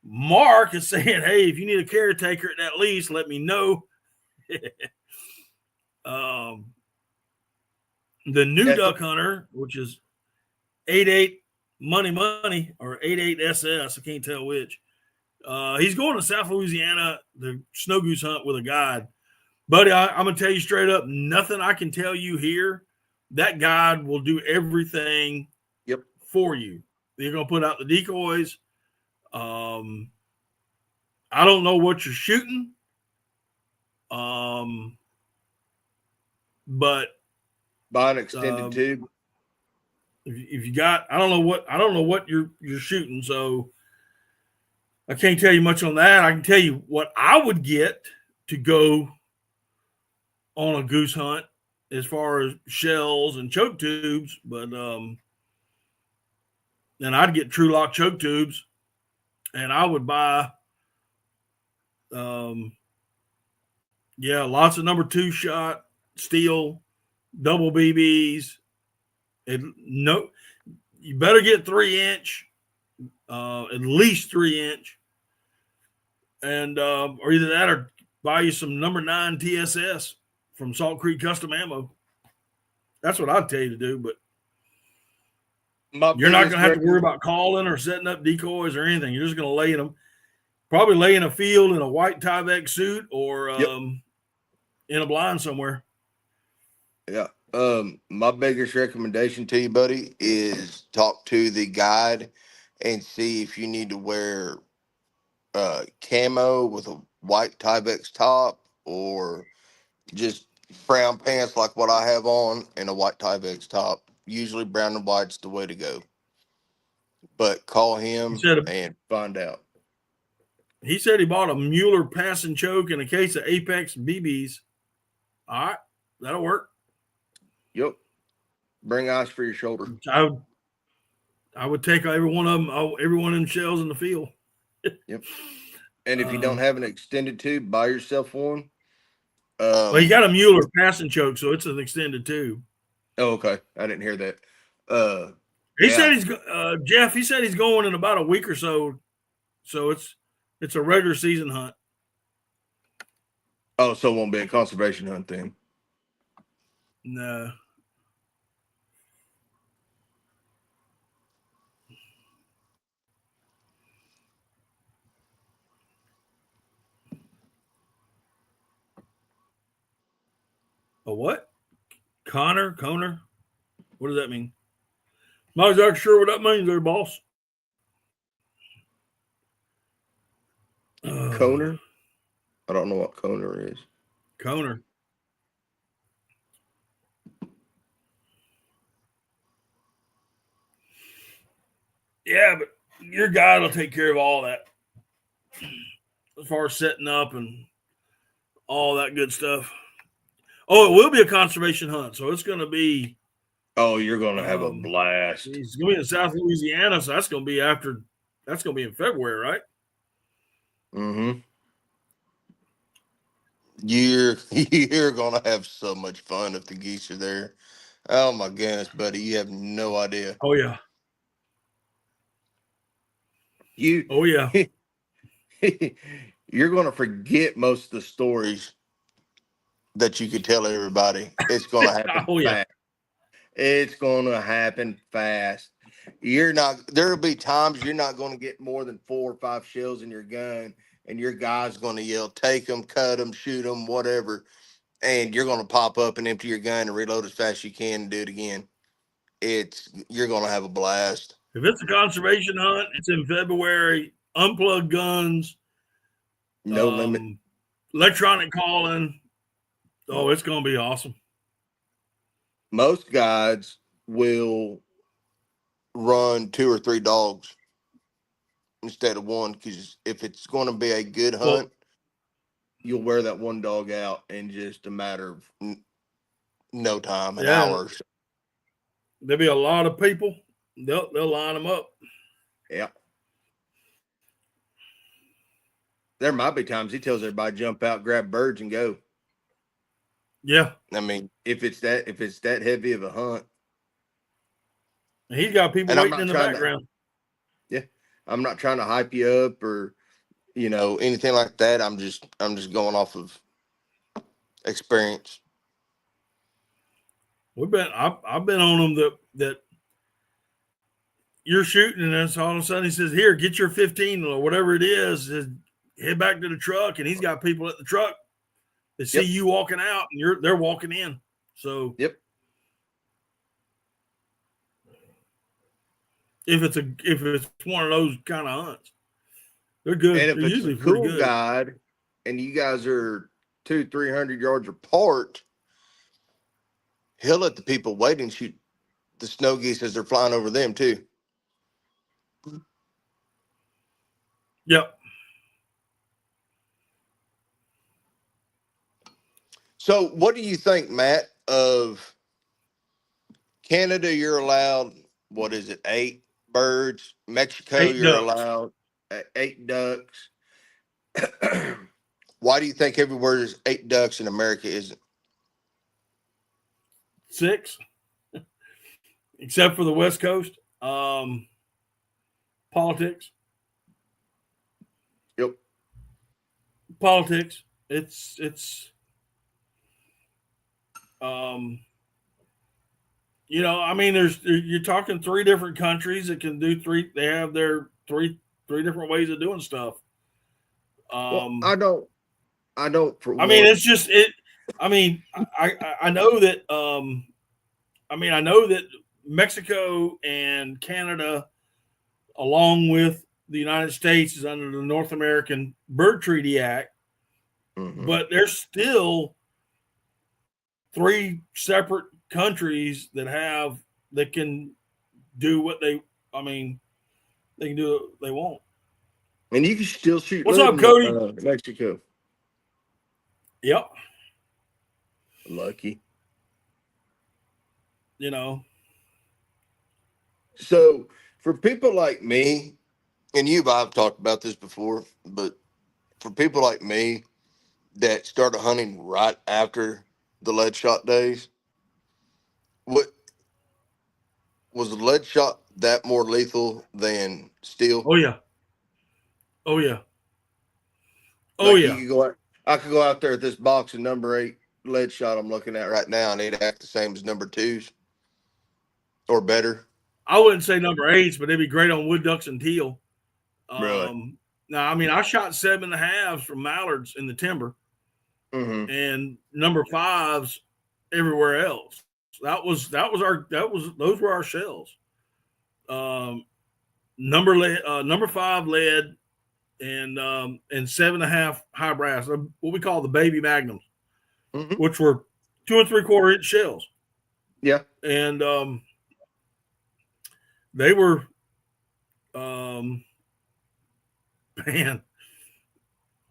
Mark is saying, hey, if you need a caretaker at that lease, let me know. The new duck hunter, which is 88 money or 88 SS, I can't tell which. He's going to South Louisiana, the snow goose hunt with a guide. Buddy, I'm going to tell you straight up, nothing I can tell you here. That guide will do everything for you. They're going to put out the decoys. I don't know what you're shooting. But buy an extended tube. If you got, I don't know what you're shooting, so I can't tell you much on that. I can tell you what I would get to go on a goose hunt as far as shells and choke tubes, but then I'd get True Lock choke tubes, and I would buy lots of number 2 shot steel double BBs. You better get 3-inch, at least 3-inch, and or either that or buy you some number 9 TSS from Salt Creek Custom Ammo. That's what I'd tell you to do, but you're not going to have to worry about calling or setting up decoys or anything. You're just going to lay in them, probably lay in a field in a white Tyvek suit or in a blind somewhere. Yeah. My biggest recommendation to you, buddy, is talk to the guide and see if you need to wear camo with a white Tyvek top or just brown pants like what I have on and a white Tyvek top. Usually brown and white's the way to go. But call him and find out. He said he bought a Mueller pass and choke and a case of Apex BBs. All right, that'll work. Yep. Bring ice for your shoulder. I would take every one of them shells in the field. Yep. And if you don't have an extended tube, buy yourself one. Well, you got a Mueller pass and choke, so it's an extended tube. Oh, okay. I didn't hear that. He said Jeff. He said he's going in about a week or so. So it's a regular season hunt. Oh, so it won't be a conservation hunt then? No. A what? Conor? What does that mean? Not exactly sure what that means there, boss. Conor? I don't know what Coner is. Coner. Yeah, but your guide will take care of all that as far as setting up and all that good stuff. Oh, it will be a conservation hunt, so it's going to be. Oh, you're going to have a blast. It's going to be in South Louisiana, so that's going to be after. That's going to be in February, right? Mm-hmm. You're going to have so much fun if the geese are there. Oh my goodness, buddy, you have no idea. Oh yeah. Oh yeah. You're going to forget most of the stories that you could tell everybody. It's going to happen fast. It's going to happen fast. There'll be times you're not going to get more than 4 or 5 shells in your gun, and your guy's going to yell, take them, cut them, shoot them, whatever. And you're going to pop up and empty your gun and reload as fast as you can and do it again. You're going to have a blast. If it's a conservation hunt, it's in February. Unplugged guns, no limit, electronic calling. Oh, it's going to be awesome. Most guides will run 2 or 3 dogs instead of one, because if it's going to be a good hunt, you'll wear that one dog out in just a matter of no time, an hour. There'll be a lot of people. They'll line them up. Yeah. There might be times he tells everybody jump out, grab birds, and go. Yeah. I mean, if it's that heavy of a hunt. And he's got people waiting in the background. Yeah. I'm not trying to hype you up or, anything like that. I'm just going off of experience. I've been on them that you're shooting, and then so all of a sudden he says, "Here, get your 15 or whatever it is. Head back to the truck," and he's got people at the truck that see you walking out, and they're walking in. So yep. If it's one of those kind of hunts, they're good. And if they're it's usually a cool pretty good. guide, and you guys are 200-300 yards apart, he'll let the people wait and shoot the snow geese as they're flying over them too. Yep. So what do you think, Matt, of Canada? You're allowed, what is it, 8 birds? Mexico, 8 you're ducks. allowed 8 ducks. Why do you think everywhere there's 8 ducks in America isn't? 6, except for the West Coast. Politics. Yep. Politics. It's I mean, you're talking 3 different countries that can do 3. They have their three different ways of doing stuff. I don't. It's just it. I mean, I know that. I know that Mexico and Canada, along with the United States, is under the North American Bird Treaty Act, but there's still 3 separate countries that can do what they can do what they want. And you can still shoot. What's up, Cody? Mexico. Yep. Lucky. So for people like me, and I've talked about this before, but for people like me that started hunting right after the lead shot days, what was the lead shot that more lethal than steel? Oh yeah. Oh yeah. Oh yeah. I could go out there at this box of number 8 lead shot I'm looking at right now, and it'd act the same as number 2s or better. I wouldn't say number 8s, but they'd be great on wood ducks and teal. Really? Now, I shot 7.5s from mallards in the timber, and number 5s everywhere else. Those were our shells. Number 5 lead and 7.5 high brass, what we call the baby magnums, Mm-hmm. which were 2 3/4 inch shells. Yeah. And they were, man,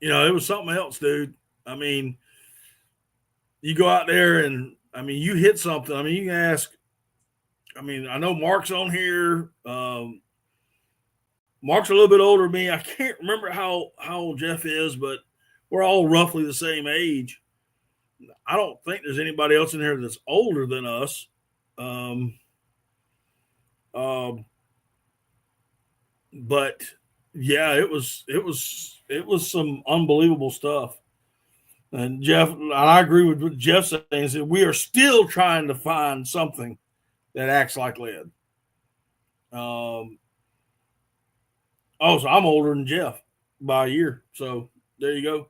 it was something else, dude. I mean, you go out there and, you hit something. You can ask, I know Mark's on here. Mark's a little bit older than me. I can't remember how old Jeff is, but we're all roughly the same age. I don't think there's anybody else in here that's older than us. But yeah, it was some unbelievable stuff. And Jeff, I agree with what Jeff saying, is that we are still trying to find something that acts like lead. So I'm older than Jeff by a year. So there you go.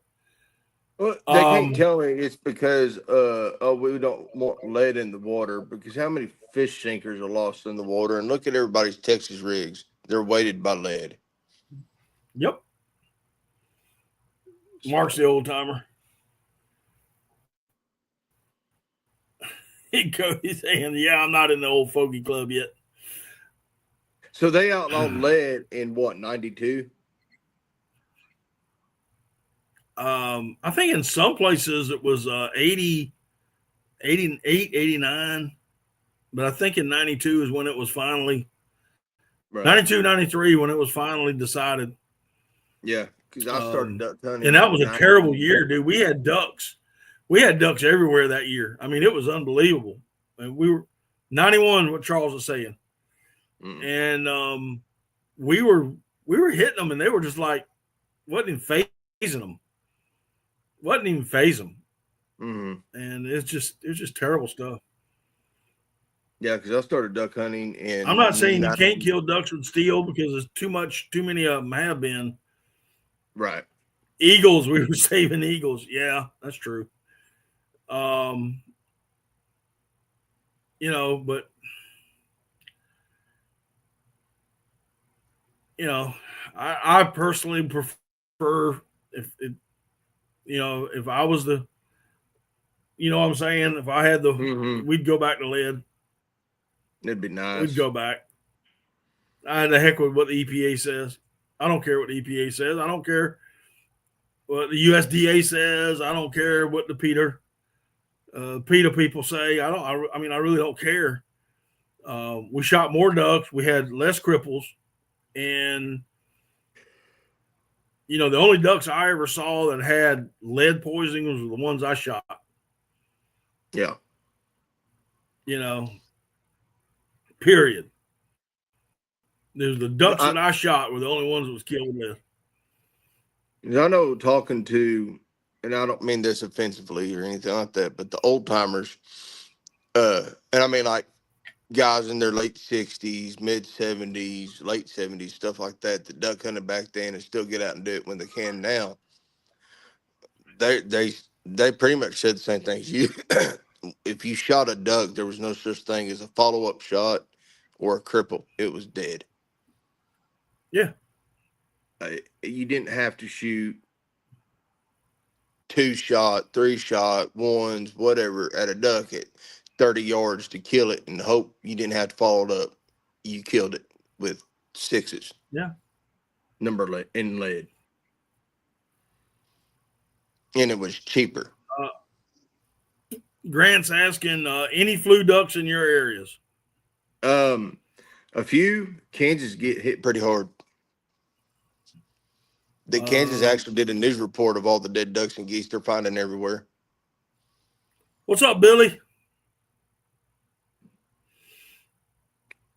Well, they can't tell me it's because we don't want lead in the water, because how many fish sinkers are lost in the water? And look at everybody's Texas rigs. They're weighted by lead. Yep. Mark's the old timer. He's saying, yeah, I'm not in the old fogey club yet. So they outlawed lead in what, 92? I think in some places it was 80, 88, 89. But I think in 92 is when it was finally, right. 92, 93, when it was finally decided. Yeah, because I started duck hunting. And that was a terrible year, dude. We had ducks. We had ducks everywhere that year. It was unbelievable. And we were 91, what Charles was saying. And we were hitting them, and they were just like, wasn't even phasing them. Mm-hmm. And it was just terrible stuff. Yeah, because I started duck hunting, and I'm not saying you can't kill ducks with steel, because there's too many of them have been. Right. Eagles, we were saving eagles. Yeah, that's true. But I personally prefer if I was the, what I'm saying, if I had the, we'd go back to lead. It'd be nice. We'd go back. The heck with what the EPA says. I don't care what the EPA says. I don't care what the USDA says. I don't care what the PETA people say. I really don't care. We shot more ducks. We had less cripples. And, the only ducks I ever saw that had lead poisoning was the ones I shot. Yeah. Period. There's the ducks that I shot were the only ones that was killed with lead. I know, talking to, and I don't mean this offensively or anything like that, but the old timers, and like guys in their late 60s, mid 70s, late 70s, stuff like that duck hunted back then and still get out and do it when they can now. They pretty much said the same thing as you. If you shot a duck, there was no such thing as a follow-up shot or a cripple. It was dead. Yeah. You didn't have to shoot 2-shot, 3-shot, ones, whatever, at a duck at 30 yards to kill it and hope you didn't have to follow it up. You killed it with 6s. Yeah. Number in lead. And it was cheaper. Grant's asking, any flue ducks in your areas? A few. Kansas get hit pretty hard. Kansas actually did a news report of all the dead ducks and geese they're finding everywhere. What's up, Billy?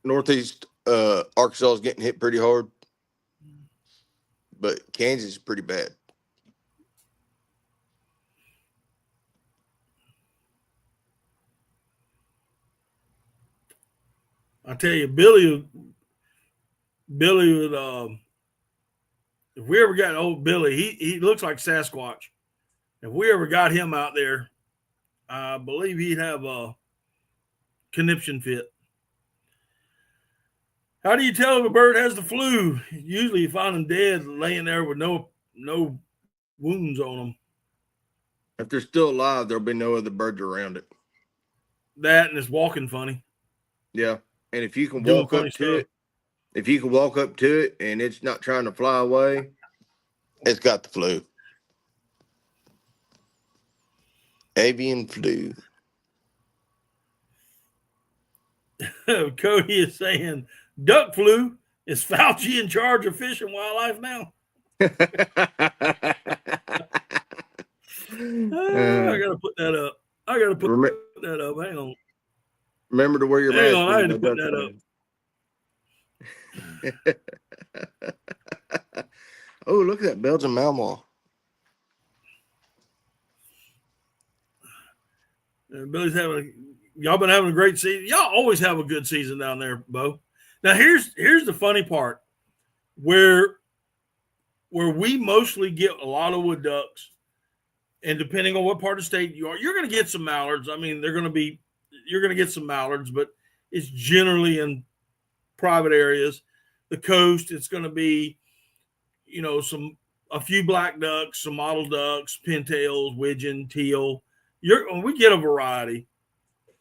Northeast Arkansas is getting hit pretty hard, but Kansas is pretty bad. I tell you, Billy would, if we ever got old Billy, he looks like Sasquatch. If we ever got him out there, I believe he'd have a conniption fit. How do you tell if a bird has the flu? Usually you find them dead, laying there with no wounds on them. If they're still alive, there'll be no other birds around it. That and it's walking funny. Yeah. And if you can Doing walk funny up to stuff. it, if you can walk up to it and it's not trying to fly away, it's got the flu. Avian flu. Cody is saying duck flu. Is Fauci in charge of fish and wildlife now? I gotta put that up. I gotta put that up. Hang on. Remember to wear your Hang mask. on, I had to put that up. Oh, look at that Belgian Malinois. Billy's y'all been having a great season. Y'all always have a good season down there, Bo. Now here's the funny part, where we mostly get a lot of wood ducks, and depending on what part of the state you are, you're going to get some mallards. I mean, you're going to get some mallards, but it's generally in private areas. The coast, it's going to be, a few black ducks, some mottled ducks, pintails, widgeon, teal. We get a variety,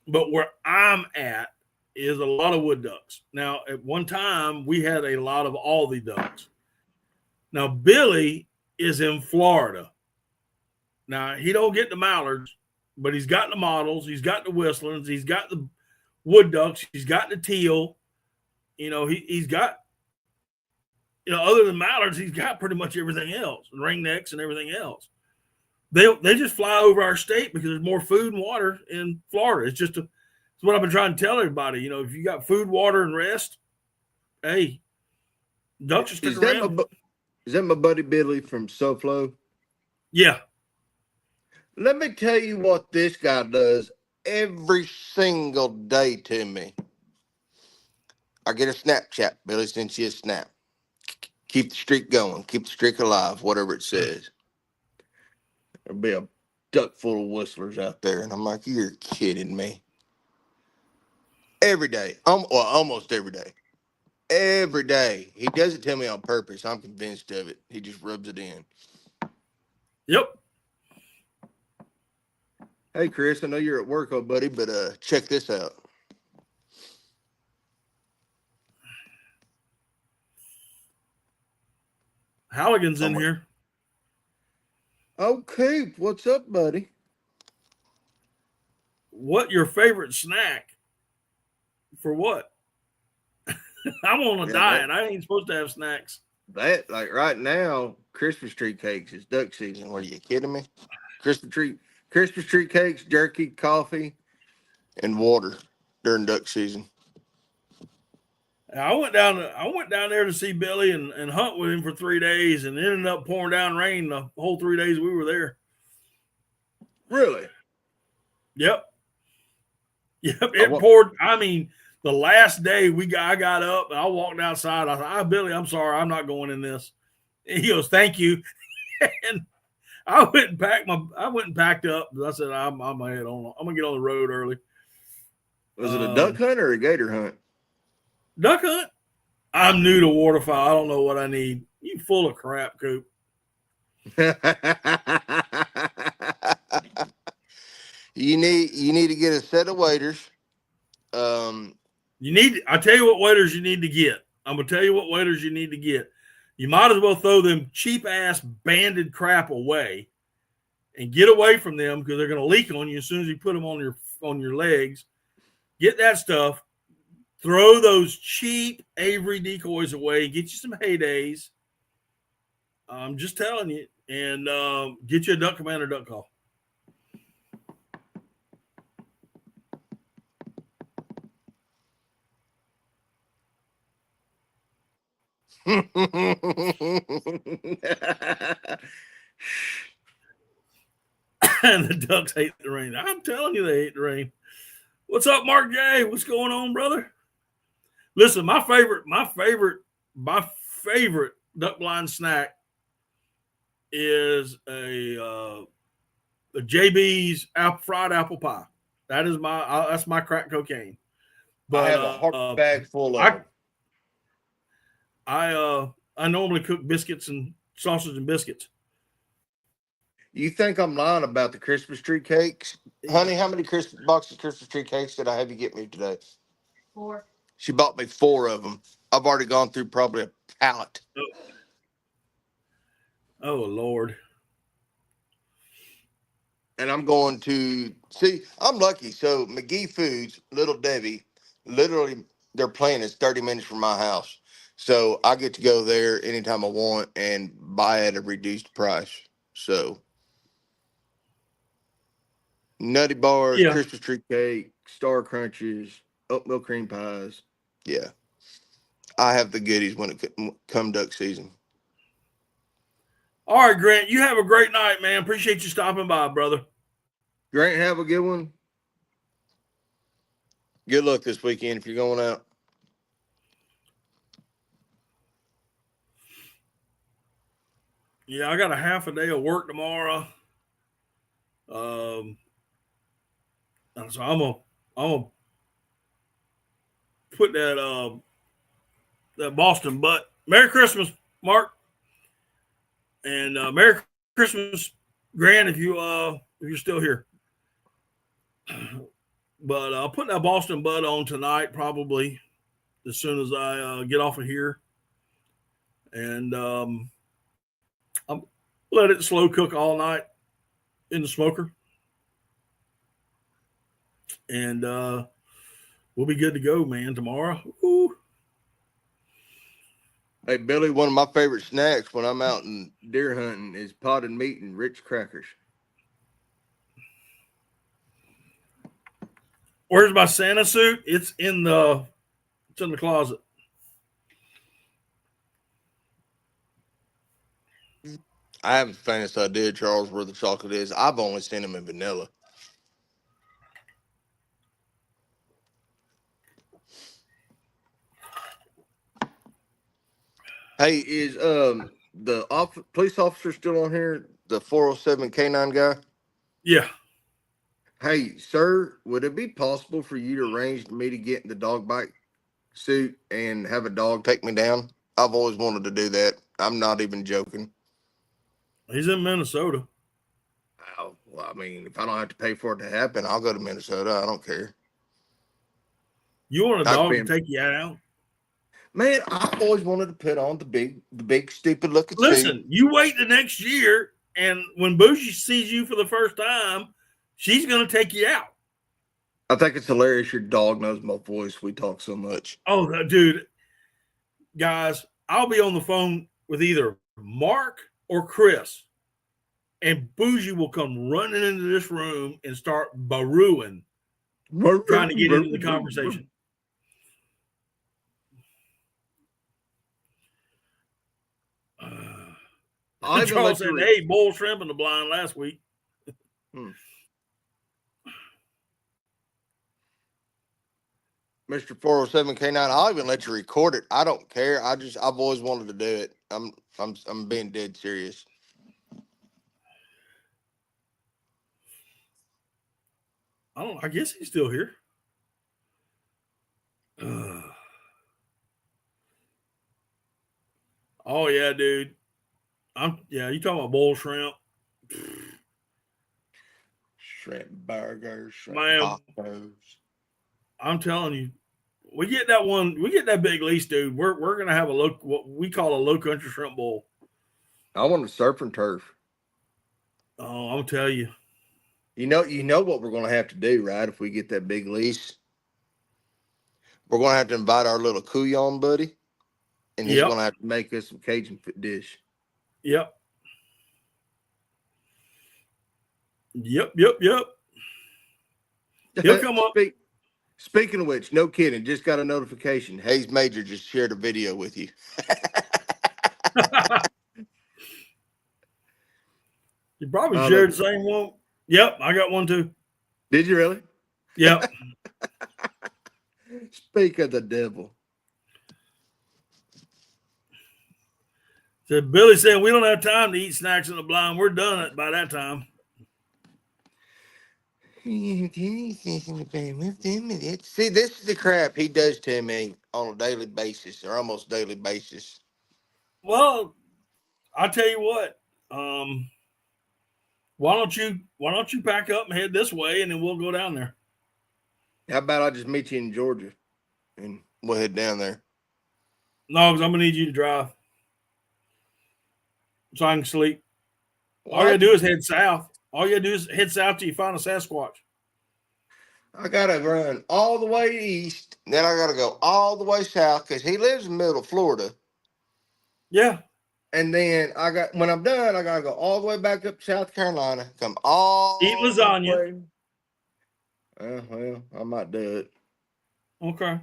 but where I'm at is a lot of wood ducks. Now, at one time, we had a lot of all the ducks. Now, Billy is in Florida. Now, he don't get the mallards, but he's got the mottles, he's got the whistlers, he's got the wood ducks, he's got the teal. He's got, other than mallards, he's got pretty much everything else, ringnecks and everything else. They just fly over our state because there's more food and water in Florida. It's what I've been trying to tell everybody. If you got food, water, and rest, hey, ducks will stick around. Is that my buddy Billy from SoFlo? Yeah. Let me tell you what this guy does every single day to me. I get a Snapchat. Billy sends you a snap. Keep the streak going. Keep the streak alive, whatever it says. There'll be a duck full of whistlers out there. And I'm like, you're kidding me. Every day. Almost every day. Every day. He doesn't tell me on purpose. I'm convinced of it. He just rubs it in. Yep. Hey, Chris, I know you're at work, old buddy, but check this out. Halligan's in here. Okay, what's up, buddy? What your favorite snack? For what? I'm on a diet. I ain't supposed to have snacks. That, like right now, Christmas tree cakes is duck season. Are you kidding me? Christmas tree cakes, jerky, coffee, and water during duck season. I went down there to see Billy and hunt with him for 3 days, and it ended up pouring down rain the whole 3 days we were there. Really? Yep. It poured. I mean, the last day I got up and I walked outside. I thought, Billy, I'm sorry, I'm not going in this. And he goes, thank you. And I went and packed up. I said, I'm gonna head on. I'm gonna get on the road early. Was it a duck hunt or a gator hunt? Duck hunt. I'm new to waterfowl. I don't know what I need. You full of crap, Coop. You need to get a set of waders. I tell you what waders you need to get. I'm gonna tell you what waders you need to get. You might as well throw them cheap ass banded crap away and get away from them because they're gonna leak on you as soon as you put them on your legs. Get that stuff. Throw those cheap Avery decoys away. Get you some heydays. I'm just telling you. And get you a duck commander duck call. And the ducks hate the rain. I'm telling you, they hate the rain. What's up, Mark J? What's going on, brother? Listen, my favorite duck blind snack is a JB's fried apple pie. That's my crack cocaine. But I have a hard bag full of them. I normally cook biscuits and sausage and biscuits. You think I'm lying about the Christmas tree cakes? Honey, how many boxes of Christmas tree cakes did I have you get me today? 4. She bought me 4 of them. I've already gone through probably a pallet. Oh Lord. And I'm going to see, I'm lucky. So McGee Foods, Little Debbie, literally their plan is 30 minutes from my house. So I get to go there anytime I want and buy at a reduced price. So nutty bars, Yeah. Christmas tree cake, star crunches, oatmeal cream pies. Yeah. I have the goodies when it come duck season. All right, Grant, you have a great night, man. Appreciate you stopping by, brother. Grant, have a good one. Good luck this weekend if you're going out. Yeah, I got a half a day of work tomorrow. And so I'm gonna put that Boston butt. Merry Christmas, Mark, and Merry Christmas, Grant, if you're still here. But I'll put that Boston butt on tonight, probably as soon as I get off of here, and I'll let it slow cook all night in the smoker, and we'll be good to go, man. Tomorrow. Ooh. Hey, Billy, one of my favorite snacks when I'm out and deer hunting is potted meat and Ritz crackers. Where's my Santa suit? It's in the closet. I have the faintest idea, Charles, where the chocolate is. I've only seen them in vanilla. Hey, is the police officer still on here? The 407 K9 guy? Yeah. Hey, sir, would it be possible for you to arrange me to get in the dog bite suit and have a dog take me down? I've always wanted to do that. I'm not even joking. He's in Minnesota. Oh, well, I mean, if I don't have to pay for it to happen, I'll go to Minnesota. I don't care. You want a dog to take you out? Man, I've always wanted to put on the big stupid looking suit. Listen, you wait the next year, and when Bougie sees you for the first time, she's going to take you out. I think it's hilarious your dog knows my voice. We talk so much. Oh, dude. Guys, I'll be on the phone with either Mark or Chris, and Bougie will come running into this room and start barooing, trying to get into the conversation. Charles said, hey, bull shrimp in the blind last week. Mr. 407 K9, I'll even let you record it. I don't care. I've always wanted to do it. I'm being dead serious. I guess he's still here. Oh yeah, dude. You talking about bull shrimp? Shrimp burgers, shrimp tacos. I'm telling you, we get that big lease, dude. We're gonna have what we call a low country shrimp bowl. I want to surf and turf. Oh, I'll tell you. You know what we're gonna have to do, right? If we get that big lease, we're gonna have to invite our little Couillon buddy, and he's gonna have to make us some Cajun dish. Yep. He'll come up. Speaking of which, no kidding, just got a notification. Hayes Major just shared a video with you. You probably shared the same one. Yep, I got one too. Did you really? Yep. Speak of the devil. So Billy said we don't have time to eat snacks in the blind. We're done by that time. See, this is the crap he does to me on a daily basis, or almost daily basis. Well, I'll tell you what. Why don't you pack up and head this way, and then we'll go down there. How about I just meet you in Georgia, and we'll head down there. No, because I'm gonna need you to drive so I can sleep. What? All you gotta do is head south. All you gotta do is head south till you find a Sasquatch. I gotta run all the way east, then I gotta go all the way south because he lives in the middle of Florida. Yeah. And then when I'm done, I gotta go all the way back up to South Carolina, come all Eat the lasagna. way. Well, I might do it. Okay.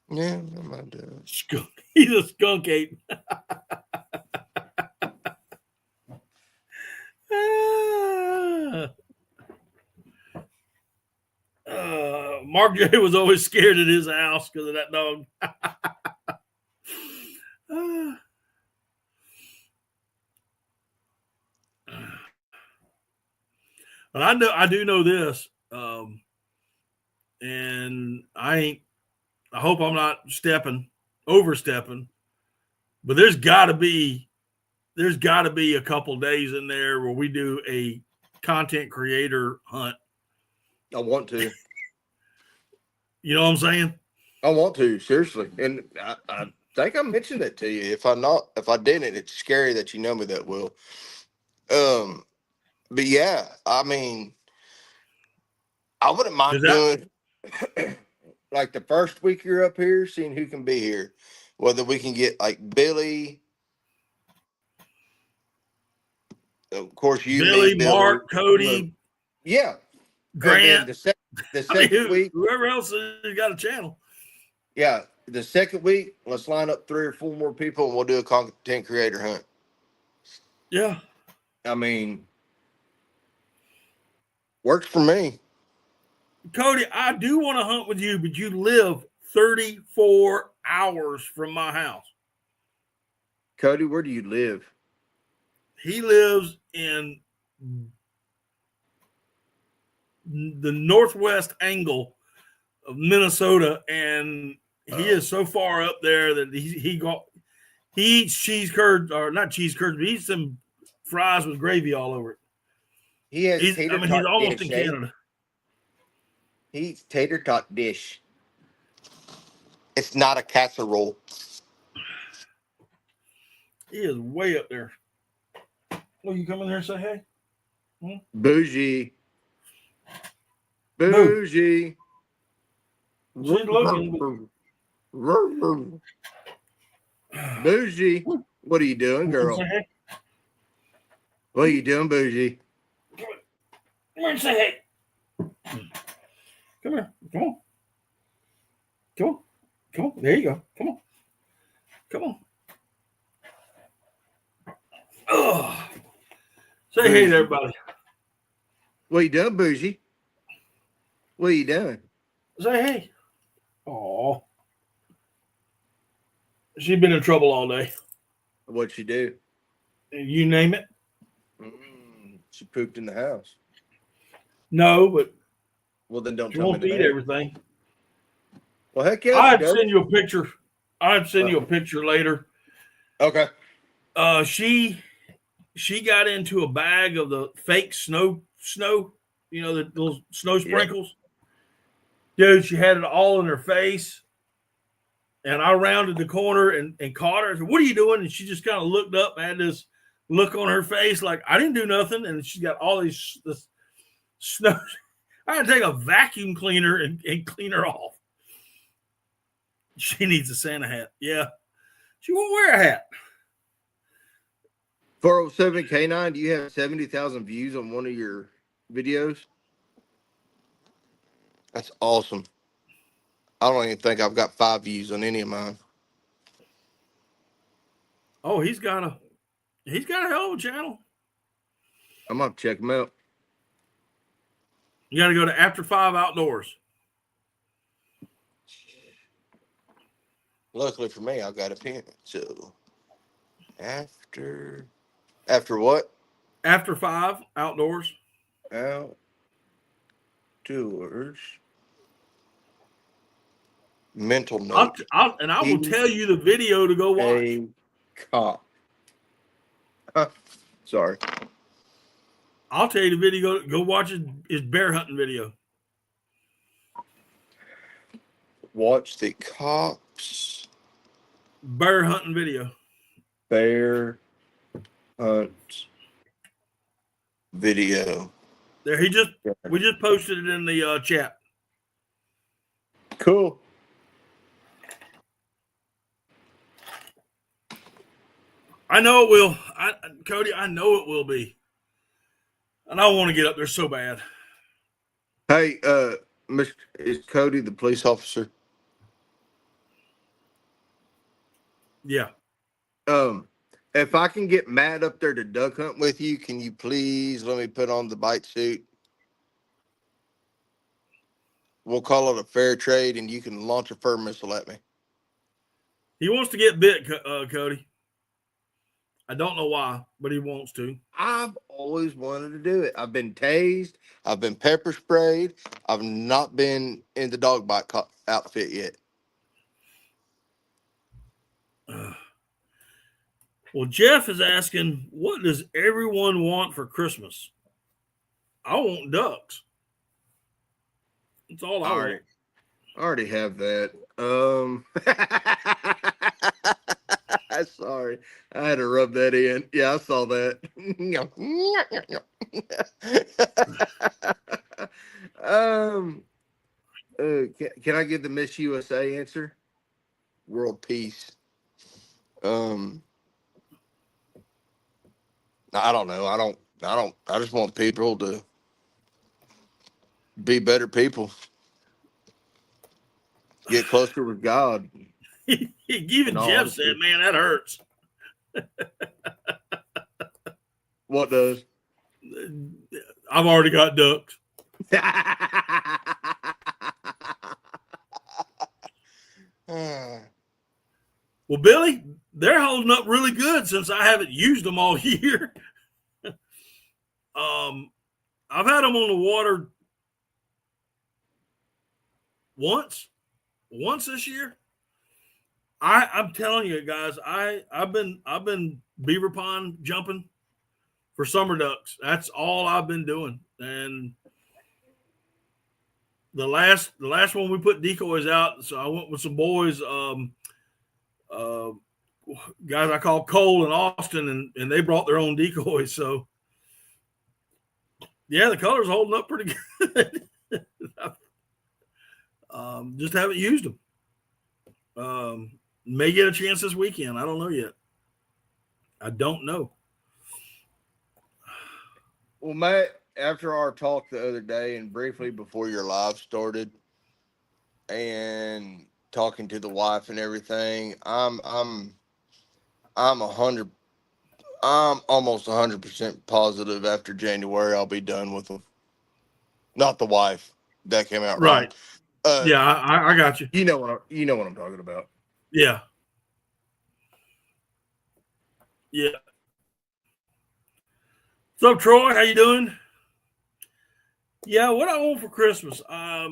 Yeah, I might do it. Skunk. He's a skunk ape. Mark J was always scared at his house because of that dog. But I do know this, and I hope I'm not overstepping, but there's got to be a couple days in there where we do a content creator hunt. I want to. You know what I'm saying? I want to, seriously. And I think I mentioned it to you. If I didn't, it's scary that you know me that well. But yeah, I mean, I wouldn't mind doing like the first week you're up here, seeing who can be here. Whether we can get like Billy, of course, you, Billy, me, Billy, Mark, Cody, yeah, Grant. And then the second week, whoever else has got a channel. Yeah, the second week, let's line up 3 or 4 more people, and we'll do a content creator hunt. Yeah, I mean, works for me. Cody, I do want to hunt with you, but you live 34 hours from my house. Cody, where do you live? He lives in the northwest angle of Minnesota, and he is so far up there that he eats cheese curds, or not cheese curds, but he eats some fries with gravy all over it. He has He's almost in Canada. He eats tater tot dish. It's not a casserole. He is way up there. Will you come in there and say hey? Bougie. Bougie. She's looking. Bougie. What are you doing, girl? What are you doing, Bougie? Come here and say hey. Come here. Come on. Come on. Come on. There you go. Come on. Come on. Oh. Say Bougie. hey to everybody. What are you doing, Bougie? What are you doing? Say hey. Oh. She's been in trouble all day. What'd she do? You name it. She pooped in the house. No, but well, then don't she tell won't me eat everything. Well, heck yeah. I'd send you a picture. I'd send you a picture later. Okay. She got into a bag of the fake snow, you know, the little snow sprinkles. Yeah. Dude, she had it all in her face. And I rounded the corner and caught her. I said, "What are you doing?" And she just kind of looked up and had this look on her face like, I didn't do nothing. And she's got all this snow. I had to take a vacuum cleaner and clean her off. She needs a Santa hat. Yeah. She won't wear a hat. 407 K9, do you have 70,000 views on one of your videos? That's awesome. I don't even think I've got 5 views on any of mine. Oh, he's got a hell of a channel. I'm gonna check him out. You got to go to After 5 Outdoors. Luckily for me, I've got a pin. So after what? After 5 Outdoors. Outdoors. mental note. I will tell you the video to go watch. A cop. Sorry. I'll tell you the video. Go watch his bear hunting video. Watch the cops. Bear hunting video. Bear hunt video. There, we just posted it in the chat. Cool. I know it will. Cody, I know it will be. And I want to get up there so bad. Hey, is Cody the police officer? Yeah. If I can get Matt up there to duck hunt with you, can you please let me put on the bite suit? We'll call it a fair trade, and you can launch a fur missile at me. He wants to get bit, Cody. I don't know why, but he wants to. I've always wanted to do it. I've been tased. I've been pepper sprayed. I've not been in the dog bite outfit yet. Well, Jeff is asking, what does everyone want for Christmas? I want ducks. That's all I want. I already have that. Sorry, I had to rub that in. Yeah, I saw that. Can I give the Miss USA answer? World peace. I don't know. I just want people to be better people. Get closer with God. Even Jeff said, man, that hurts. What does? I've already got ducks. Well, Billy, they're holding up really good since I haven't used them all year. I've had them on the water once this year. I'm telling you guys, I've been beaver pond jumping for summer ducks. That's all I've been doing. And the last one we put decoys out, so I went with some boys, guys I call Cole and Austin, and they brought their own decoys. So yeah, the color's holding up pretty good. Just haven't used them. May get a chance this weekend. I don't know yet. I don't know. Well, Matt, after our talk the other day and briefly before your live started and talking to the wife and everything, I'm almost 100% positive after January I'll be done with them. Not the wife. That came out right. Wrong. Yeah, I got you. You know what I'm talking about. Yeah. Yeah. What's up, Troy? How you doing? Yeah, what I want for Christmas, I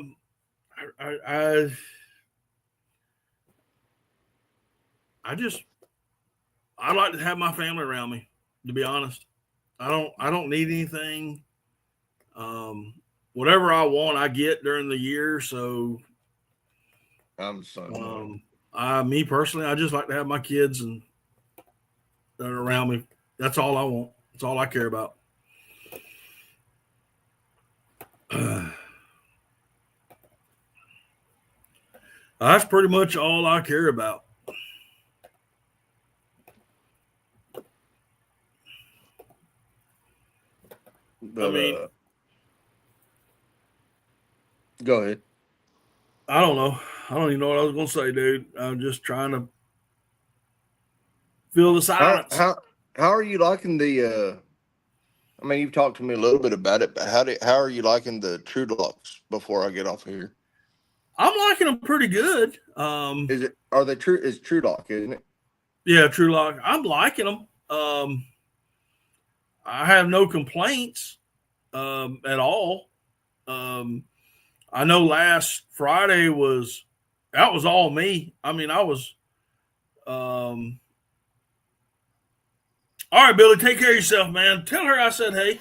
like to have my family around me, to be honest. I don't need anything. Whatever I want, I get during the year. So me personally, I just like to have my kids and that are around me. That's all I want. That's all I care about. That's pretty much all I care about. But, go ahead. I don't know. I don't even know what I was going to say, dude. I'm just trying to fill the silence. How are you liking the? I mean, you've talked to me a little bit about it, but how are you liking the True Locks before I get off here? I'm liking them pretty good. Is True Lock, isn't it? Yeah, True Lock. I'm liking them. I have no complaints at all. I know last Friday was that was all me. I mean, I was. All right, Billy, take care of yourself, man. Tell her I said hey.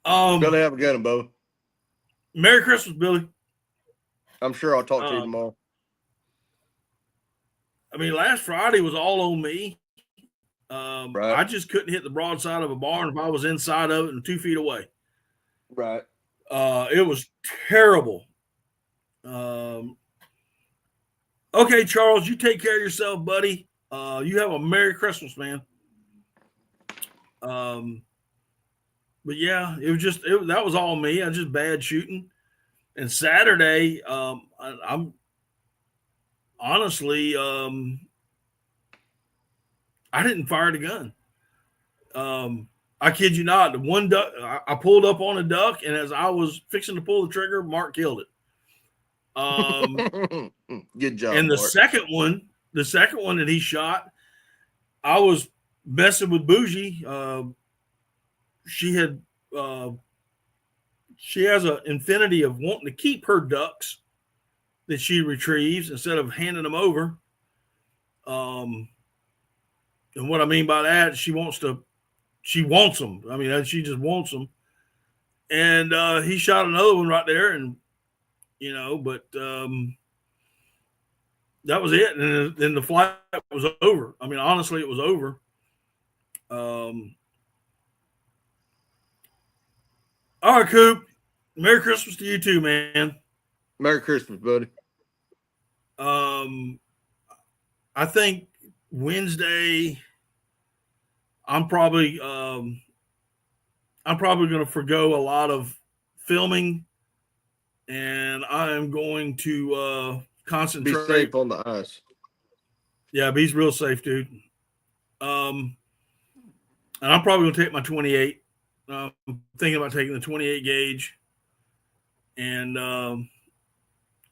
Billy, have a good one, Bo. Merry Christmas, Billy. I'm sure I'll talk to you tomorrow. I mean, last Friday was all on me. Right. I just couldn't hit the broadside of a barn if I was inside of it and 2 feet away. Right. It was terrible. Okay, Charles, you take care of yourself, buddy. You have a Merry Christmas, man. But yeah, it was just that was all me. I just bad shooting. And Saturday, I'm honestly, I didn't fire the gun. I kid you not. The one duck, I pulled up on a duck, and as I was fixing to pull the trigger, Mark killed it. Good job. And the Mark. second one that he shot, I was messing with Bougie. She has an infinity of wanting to keep her ducks that she retrieves instead of handing them over. And what I mean by that, she wants them. I mean, she just wants them. And he shot another one right there, and but that was it. And then the flight was over. I mean, honestly, it was over. All right, Coop. Merry Christmas to you too, man. Merry Christmas, buddy. I think Wednesday, I'm probably going to forgo a lot of filming, and I am going to concentrate. Be safe on the ice. Yeah, be real safe, dude. And I'm probably going to take my 28. I'm thinking about taking the 28 gauge, and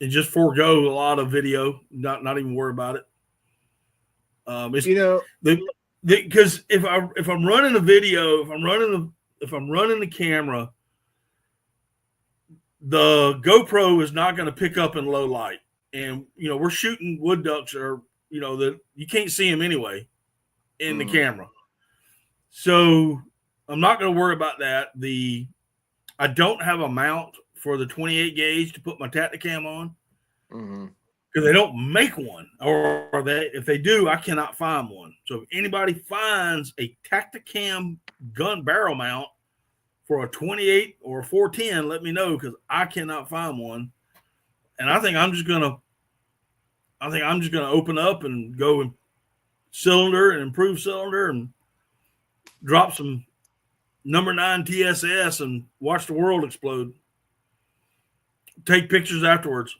just forego a lot of video. Not even worry about it. Because if I'm running a video, if I'm running the camera, the GoPro is not going to pick up in low light, and we're shooting wood ducks, or that you can't see them anyway in the camera. So I'm not going to worry about that. I don't have a mount for the 28 gauge to put my Tacticam on, because they don't make one, or if they do, I cannot find one. So if anybody finds a Tacticam gun barrel mount for a 28 or a 410, let me know, because I cannot find one. And I think I'm just gonna open up and go and cylinder and improve cylinder and drop some number 9 TSS and watch the world explode. Take pictures afterwards.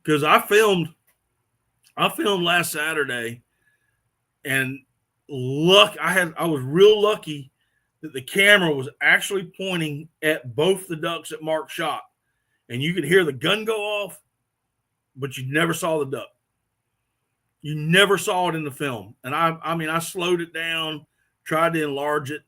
Because I filmed last Saturday, and I was real lucky that the camera was actually pointing at both the ducks that Mark shot, and you could hear the gun go off, but you never saw the duck. You never saw it in the film. And I slowed it down, tried to enlarge it.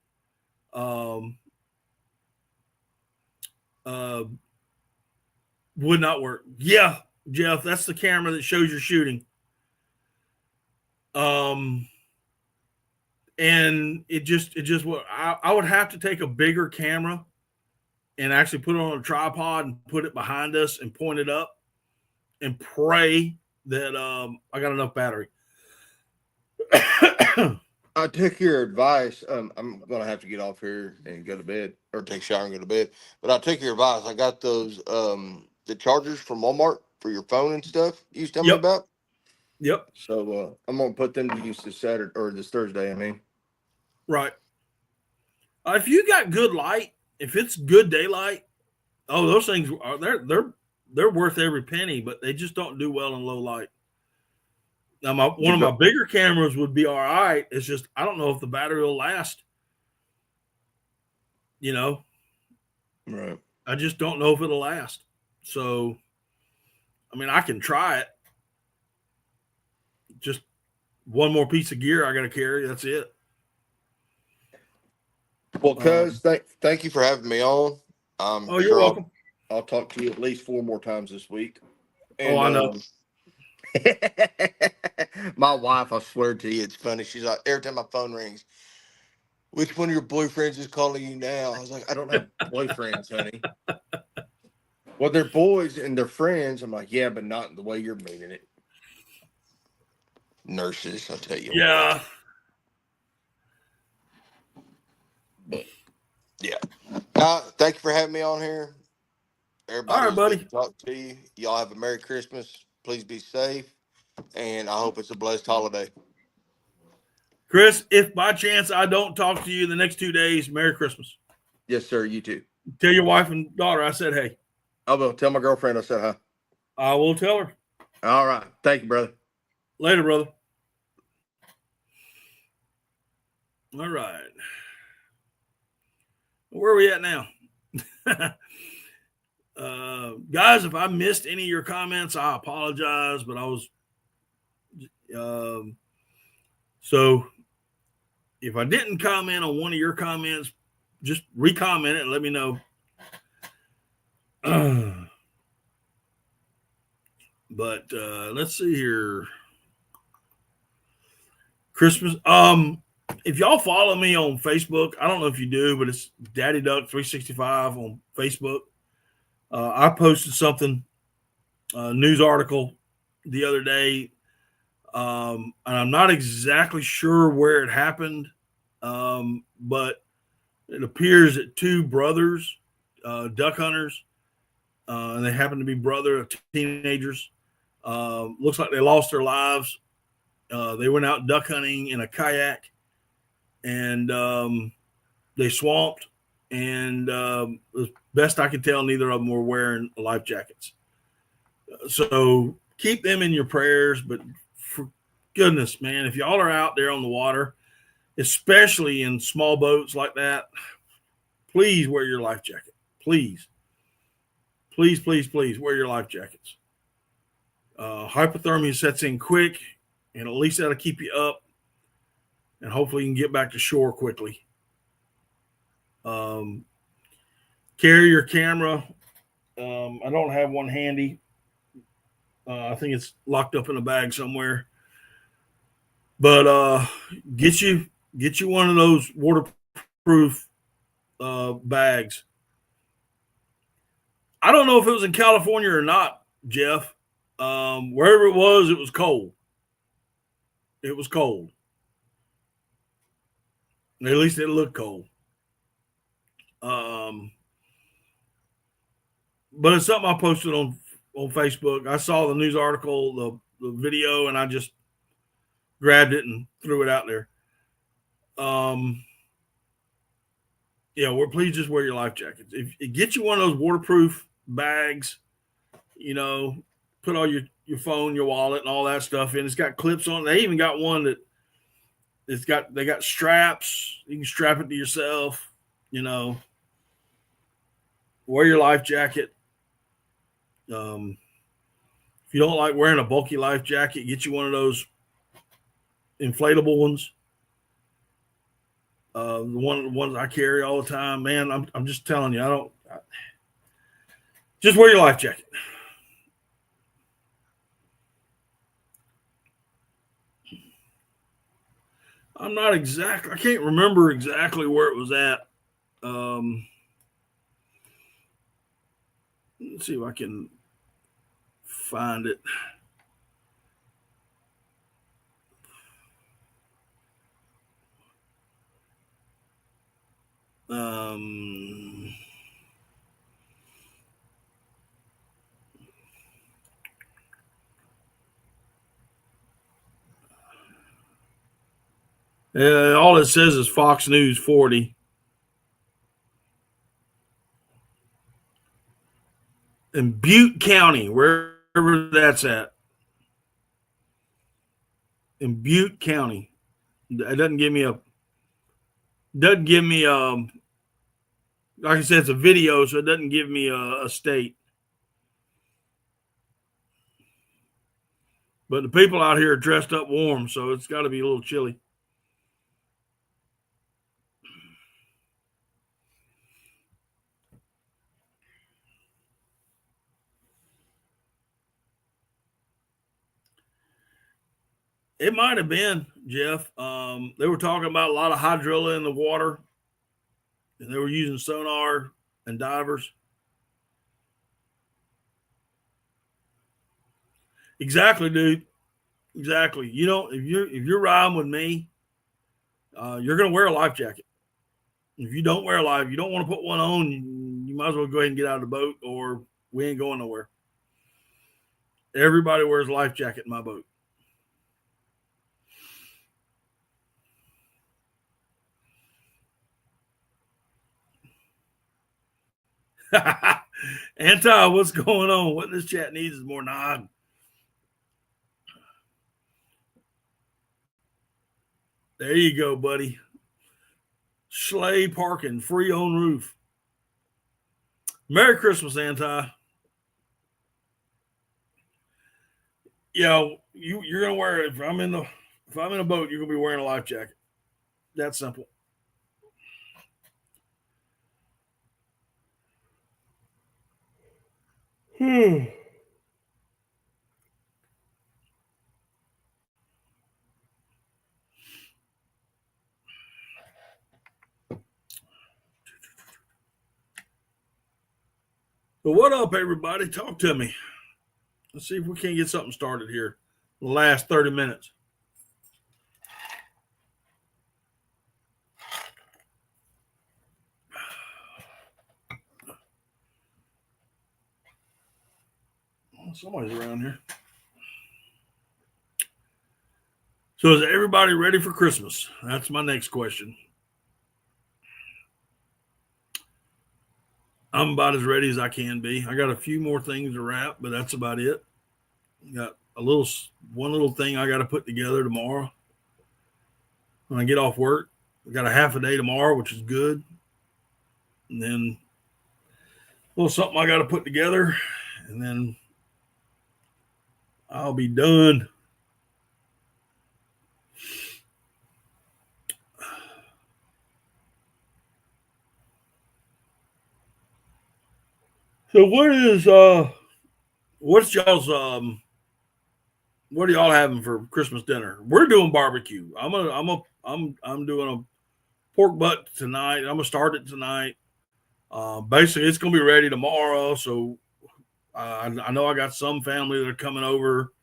Would not work. Yeah, Jeff, that's the camera that shows you're shooting. And it just I would have to take a bigger camera and actually put it on a tripod and put it behind us and point it up and pray that I got enough battery. I took your advice. I'm going to have to get off here and go to bed, or take a shower and go to bed. But I took your advice. I got those the chargers from Walmart for your phone and stuff you used to tell me about. Yep. So I'm going to put them to use this Saturday, or this Thursday, I mean. Right. If you got good light, if it's good daylight, those things are they're worth every penny, but they just don't do well in low light. Now, one of my bigger cameras would be all right. It's just I don't know if the battery will last. Right. I just don't know if it'll last. So, I mean, I can try it. Just one more piece of gear I got to carry. That's it. Well, cuz, thank you for having me on. You're welcome. I'll talk to you at least 4 more times this week. Oh, I know. My wife, I swear to you, it's funny. She's like, every time my phone rings, which one of your boyfriends is calling you now? I was like, I don't have boyfriends, honey. Well, they're boys and they're friends. I'm like, yeah, but not in the way you're meaning it. Nurses, I'll tell you Yeah. what. But yeah. Thank you for having me on here. Everybody, All right, was good to buddy. talk to you. Y'all have a Merry Christmas. Please be safe. And I hope it's a blessed holiday. Chris, if by chance I don't talk to you the next 2 days, Merry Christmas. Yes, sir. You too. Tell your wife and daughter I said hey. I will tell my girlfriend I said hi. I will tell her. All right. Thank you, brother. Later, brother. All right. Where are we at now? Guys, if I missed any of your comments, I apologize, but I was so if I didn't comment on one of your comments, just re-comment it and let me know. But let's see here. Christmas. If y'all follow me on Facebook, I don't know if you do, but it's Daddy Duck 365 on Facebook. I posted something, a news article the other day. And I'm not exactly sure where it happened, but it appears that 2 brothers, duck hunters, and they happen to be teenagers. Looks like they lost their lives. They went out duck hunting in a kayak, and they swamped. And as best I can tell, neither of them were wearing life jackets. So keep them in your prayers. But for goodness, man, if y'all are out there on the water, especially in small boats like that, please wear your life jacket. Please. Please, please, please wear your life jackets. Hypothermia sets in quick, and at least that'll keep you up, and hopefully you can get back to shore quickly. Carry your camera. I don't have one handy. I think it's locked up in a bag somewhere. But get you one of those waterproof bags. I don't know if it was in California or not, Jeff. Wherever it was cold. It was cold. At least it looked cold. But it's something I posted on Facebook. I saw the news article, the video, and I just grabbed it and threw it out there. Please just wear your life jackets. If get you one of those waterproof bags, put all your phone, your wallet, and all that stuff in. It's got clips on it. They even got one that they got straps. You can strap it to yourself. Wear your life jacket. If you don't like wearing a bulky life jacket, get you one of those inflatable ones. The ones I carry all the time, man. I'm just telling you, just wear your life jacket. I can't remember exactly where it was at. Let's see if I can find it. All it says is Fox News 40. In Butte County, wherever that's at. In Butte County. It doesn't give me like I said, it's a video, so it doesn't give me a state. But the people out here are dressed up warm, so it's got to be a little chilly. It might have been, Jeff. They were talking about a lot of hydrilla in the water, and they were using sonar and divers. Exactly, dude. Exactly. You know, if you're riding with me, you're going to wear a life jacket. If you don't wear a life, you don't want to put one on. You might as well go ahead and get out of the boat, or we ain't going nowhere. Everybody wears a life jacket in my boat. Anti, what's going on? What this chat needs is more nod. There you go, buddy. Sleigh parking, free on roof. Merry Christmas, Anti. Yeah, you're gonna wear it. If I'm in a boat, you're gonna be wearing a life jacket. That's simple. Hmm. But what up, everybody? Talk to me. Let's see if we can't get something started here. The last 30 minutes. Somebody's around here. So is everybody ready for Christmas? That's my next question. I'm about as ready as I can be. I got a few more things to wrap, but that's about it. Got one little thing I got to put together tomorrow when I get off work. I got a half a day tomorrow, which is good. And then a little something I got to put together, and then I'll be done. So what's y'all's what are y'all having for Christmas dinner? We're doing barbecue. I'm doing a pork butt tonight. I'm gonna start it tonight. Basically, it's gonna be ready tomorrow. So I know I got some family that are coming over.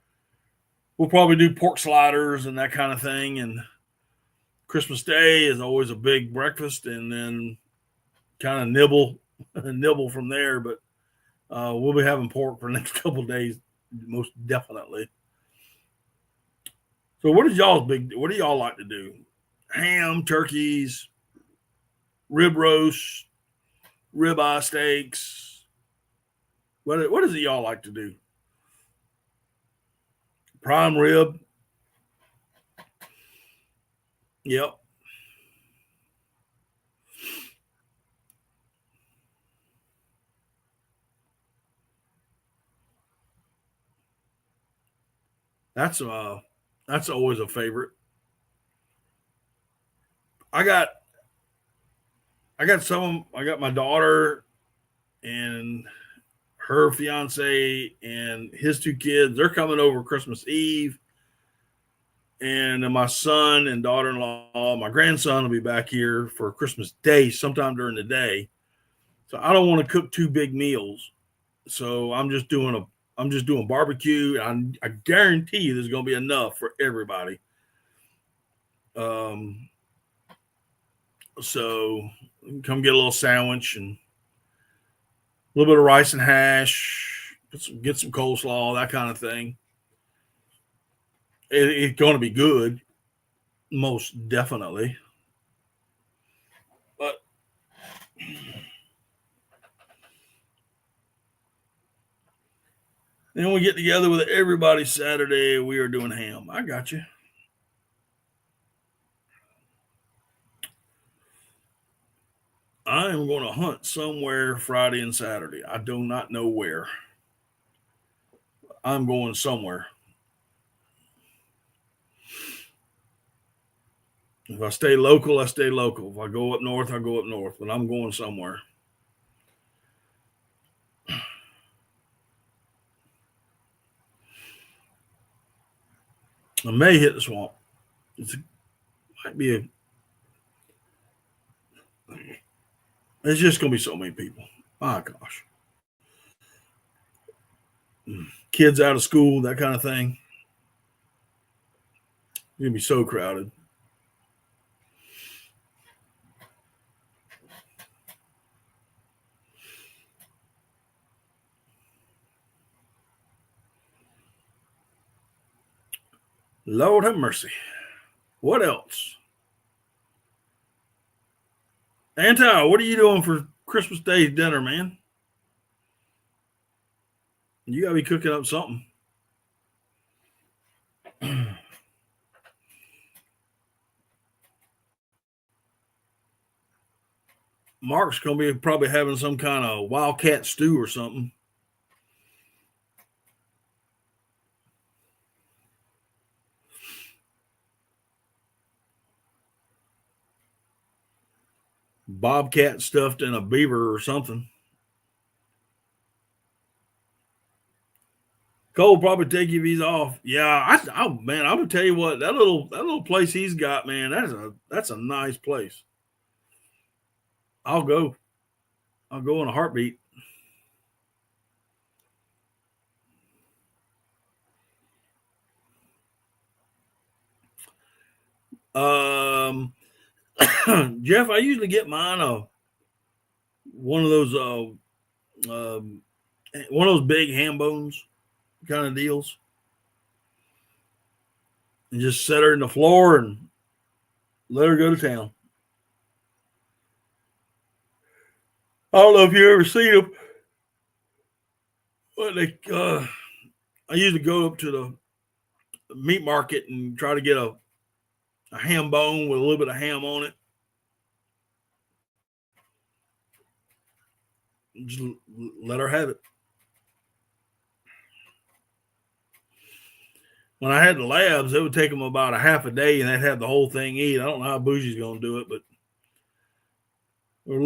We'll probably do pork sliders and that kind of thing. And Christmas Day is always a big breakfast, and then kind of nibble from there. But we'll be having pork for the next couple of days, most definitely. So what do y'all like to do? Ham, turkeys, rib roast, ribeye steaks. What is it y'all like to do? Prime rib. Yep. That's always a favorite. I got I got my daughter and her fiance and his two kids. They're coming over Christmas Eve. And then my son and daughter-in-law, my grandson will be back here for Christmas Day sometime during the day. So I don't want to cook two big meals. So I'm just doing barbecue. I guarantee you there's going to be enough for everybody. Um, so come get a little sandwich and a little bit of rice and hash, get some coleslaw, that kind of thing. It's going to be good, most definitely. But then we get together with everybody Saturday. We are doing ham. I got you. I am going to hunt somewhere Friday and Saturday. I do not know where. I'm going somewhere. If I stay local, I stay local. If I go up north, I go up north. But I'm going somewhere. I may hit the swamp. Might be a. There's just gonna be so many people. My gosh, kids out of school, that kind of thing. It's gonna be so crowded. Lord have mercy. What else? Anti, what are you doing for Christmas Day dinner, man? You gotta be cooking up something. Mark's gonna be probably having some kind of wildcat stew or something. Bobcat stuffed in a beaver or something. Cole probably take you if he's off. Yeah, man, I'm gonna tell you what, that little place he's got, man, that's a nice place. I'll go. I'll go in a heartbeat. Um, Jeff, I usually get mine one of those one of those big ham bones kind of deals, and just set her in the floor and let her go to town. I don't know if you ever seen them, but I usually go up to the meat market and try to get a ham bone with a little bit of ham on it. Just let her have it. When I had the labs, it would take them about a half a day, and they'd have the whole thing eat. I don't know how Bougie's going to do it, but we'll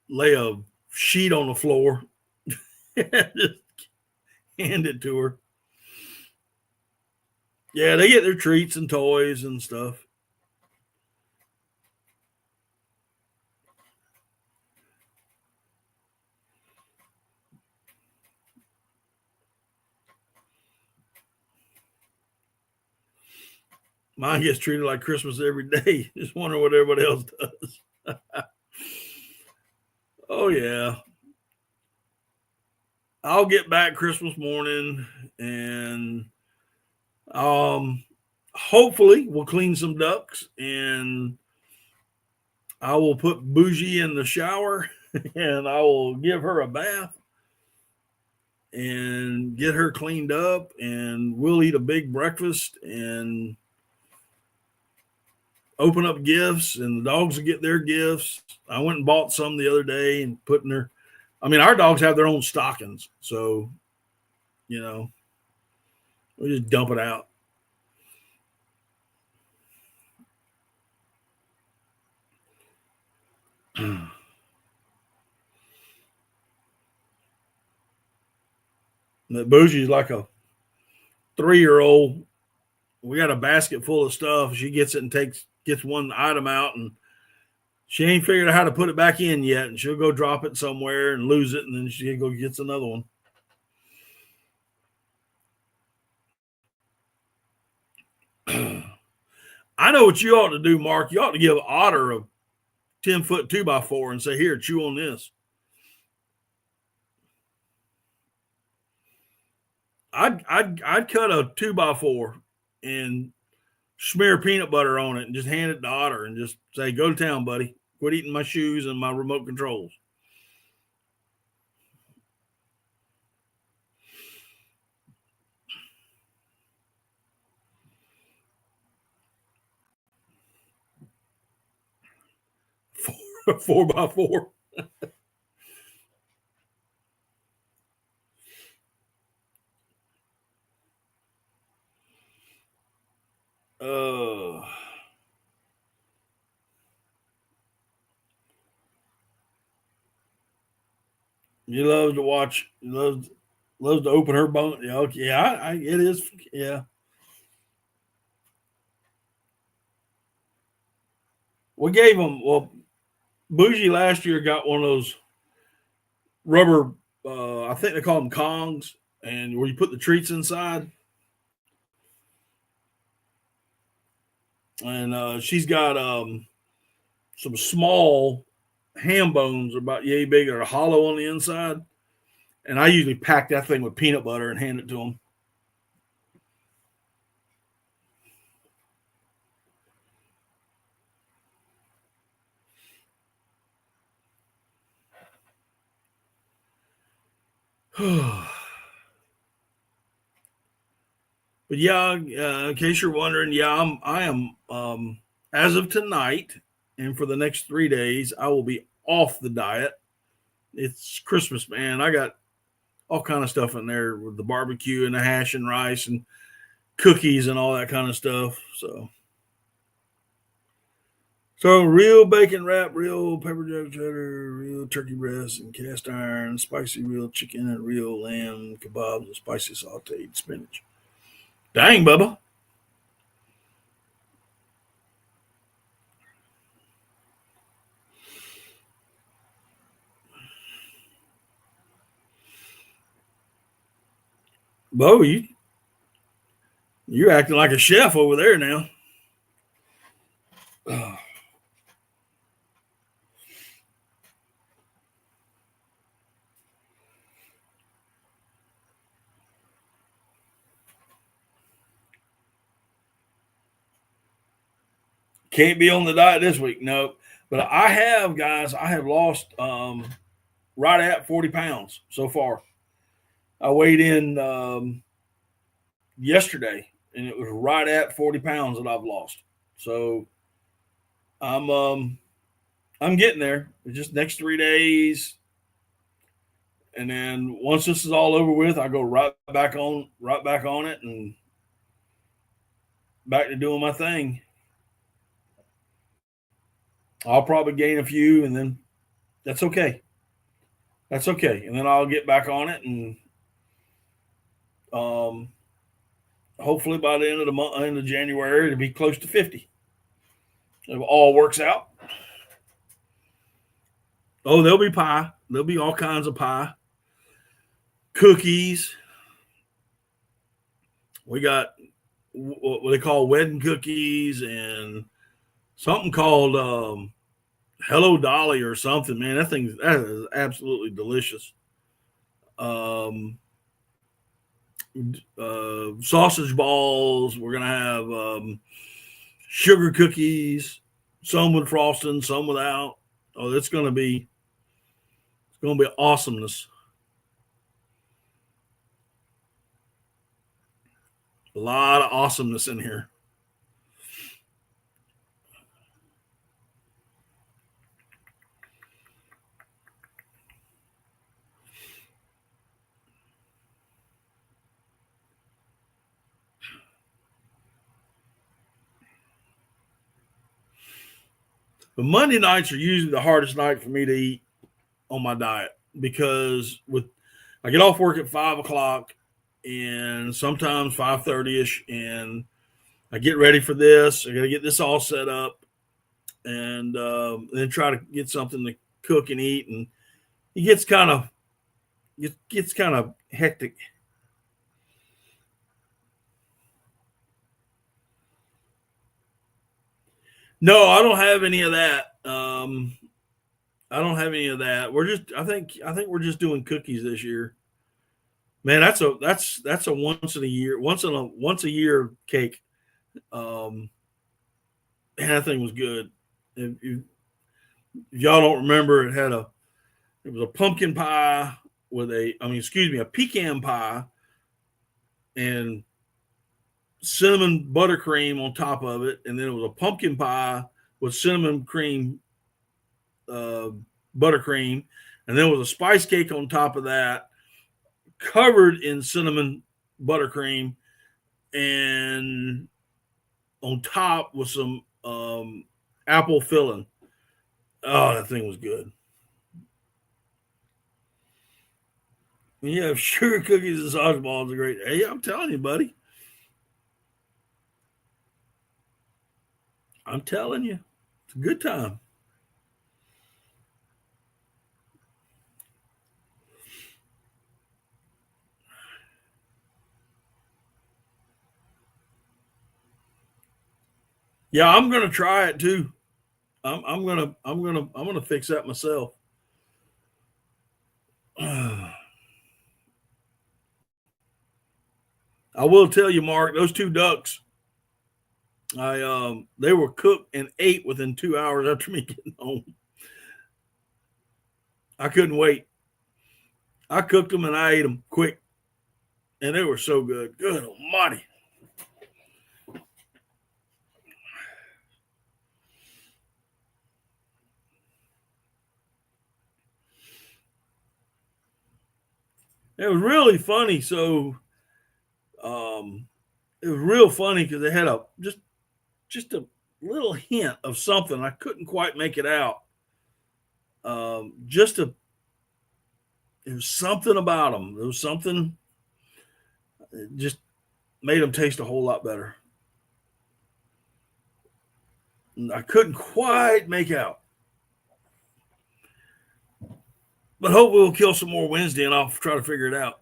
lay a sheet on the floor, just hand it to her. Yeah, they get their treats and toys and stuff. Mine gets treated like Christmas every day. Just wonder what everybody else does. Oh yeah. I'll get back Christmas morning and hopefully we'll clean some ducks and I will put Bougie in the shower and I will give her a bath and get her cleaned up and we'll eat a big breakfast and open up gifts and the dogs will get their gifts. I went and bought some the other day and put in their, our dogs have their own stockings. So, we just dump it out. The Bougie's like a 3-year-old. We got a basket full of stuff. She gets it and gets one item out and she ain't figured out how to put it back in yet. And she'll go drop it somewhere and lose it. And then she go gets another one. I know what you ought to do, Mark. You ought to give Otter a 10-foot 2x4 and say, here, chew on this. I'd cut a 2x4 and smear peanut butter on it and just hand it to Otter and just say, go to town, buddy. Quit eating my shoes and my remote controls. Four by four. You love to watch. Loves to open her bone. Yeah, okay, yeah, it is. Yeah. We gave them, well, Bougie last year got one of those rubber, I think they call them Kongs, and where you put the treats inside. And she's got some small ham bones about yay big that are hollow on the inside. And I usually pack that thing with peanut butter and hand it to them. But yeah, in case you're wondering, yeah, I am as of tonight and for the next 3 days, I will be off the diet. It's Christmas, man. I got all kind of stuff in there with the barbecue and the hash and rice and cookies and all that kind of stuff. So real bacon wrap, real pepper jack cheddar, real turkey breast and cast iron, spicy real chicken and real lamb kebabs and spicy sauteed spinach. Dang, Bubba. Bo, you're acting like a chef over there now. Can't be on the diet this week. No. But I have, guys, I have lost right at 40 pounds so far. I weighed in yesterday and it was right at 40 pounds that I've lost. So I'm getting there. It's just next 3 days. And then once this is all over with, I go right back on it and back to doing my thing. I'll probably gain a few and then that's okay. That's okay. And then I'll get back on it and um hopefully by the end of the month, end of January, it'll be close to 50. If all works out. Oh, there'll be pie. There'll be all kinds of pie. Cookies. We got what they call wedding cookies and something called Hello Dolly or something. Man, that is absolutely delicious. Um, Sausage balls. We're gonna have sugar cookies. Some with frosting, some without. Oh, it's gonna be awesomeness. A lot of awesomeness in here. But Monday nights are usually the hardest night for me to eat on my diet because I get off work at 5 o'clock and sometimes 5:30 ish, and I get ready for this. I got to get this all set up and then try to get something to cook and eat, and it gets kind of hectic. No, I don't have any of that. I don't have any of that. I think we're just doing cookies this year. Man, that's a once a year cake. Um, man, that thing was good. If y'all don't remember, it was a pumpkin pie with a pecan pie and cinnamon buttercream on top of it, and then it was a pumpkin pie with cinnamon cream uh, buttercream, and then it was a spice cake on top of that, covered in cinnamon buttercream, and on top with some apple filling. Oh, that thing was good. When you have sugar cookies and sausage balls, are great. Hey, I'm telling you, buddy. I'm telling you, it's a good time. Yeah, I'm gonna try it too. I'm gonna fix that myself. I will tell you, Mark, those two ducks, they were cooked and ate within 2 hours after me getting home. I couldn't wait. I cooked them and I ate them quick, and they were so good. Good almighty. It was really funny. So, it was real funny because they had just a little hint of something. I couldn't quite make it out. Just a It was something about them. There was something that just made them taste a whole lot better. I couldn't quite make out. But hopefully we'll kill some more Wednesday and I'll try to figure it out.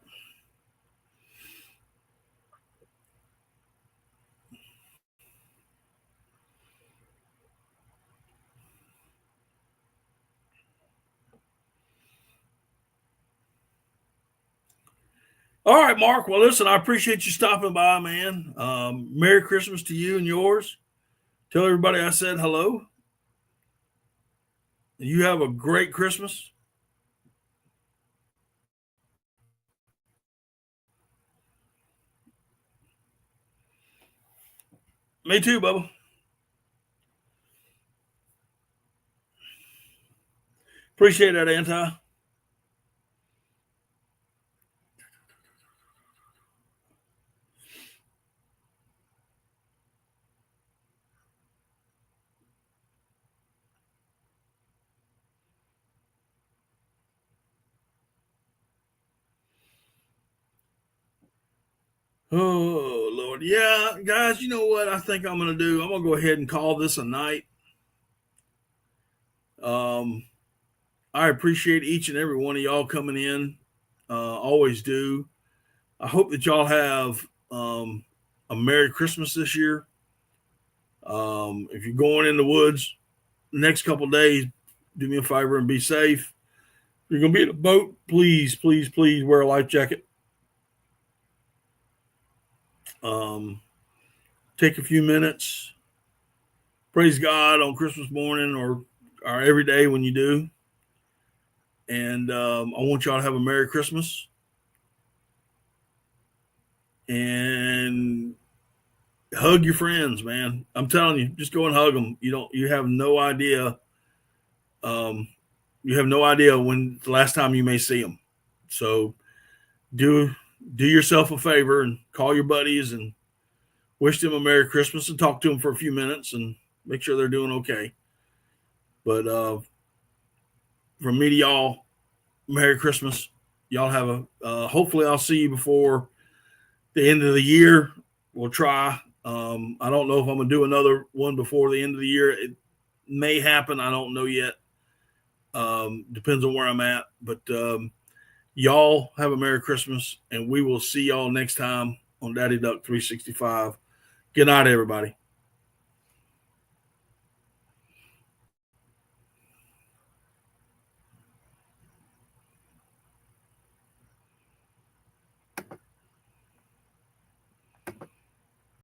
All right, Mark. Well, listen, I appreciate you stopping by, man. Merry Christmas to you and yours. Tell everybody I said hello. You have a great Christmas. Me too, Bubba. Appreciate that, Anti. Oh, Lord. Yeah, guys, you know what I think I'm going to do? I'm going to go ahead and call this a night. I appreciate each and every one of y'all coming in. Always do. I hope that y'all have a Merry Christmas this year. If you're going in the woods the next couple of days, do me a favor and be safe. If you're going to be in a boat, please, please, please wear a life jacket. Take a few minutes. Praise God on Christmas morning or every day when you do. And I want y'all to have a Merry Christmas. And hug your friends, man. I'm telling you, just go and hug them. You have no idea. You have no idea when the last time you may see them. So do yourself a favor and call your buddies and wish them a Merry Christmas and talk to them for a few minutes and make sure they're doing okay. But from me to y'all, Merry Christmas. Y'all have hopefully I'll see you before the end of the year. We'll try. I don't know if I'm going to do another one before the end of the year. It may happen. I don't know yet. Depends on where I'm at. But y'all have a Merry Christmas, and we will see y'all next time on Daddy Duck 365. Good night, everybody.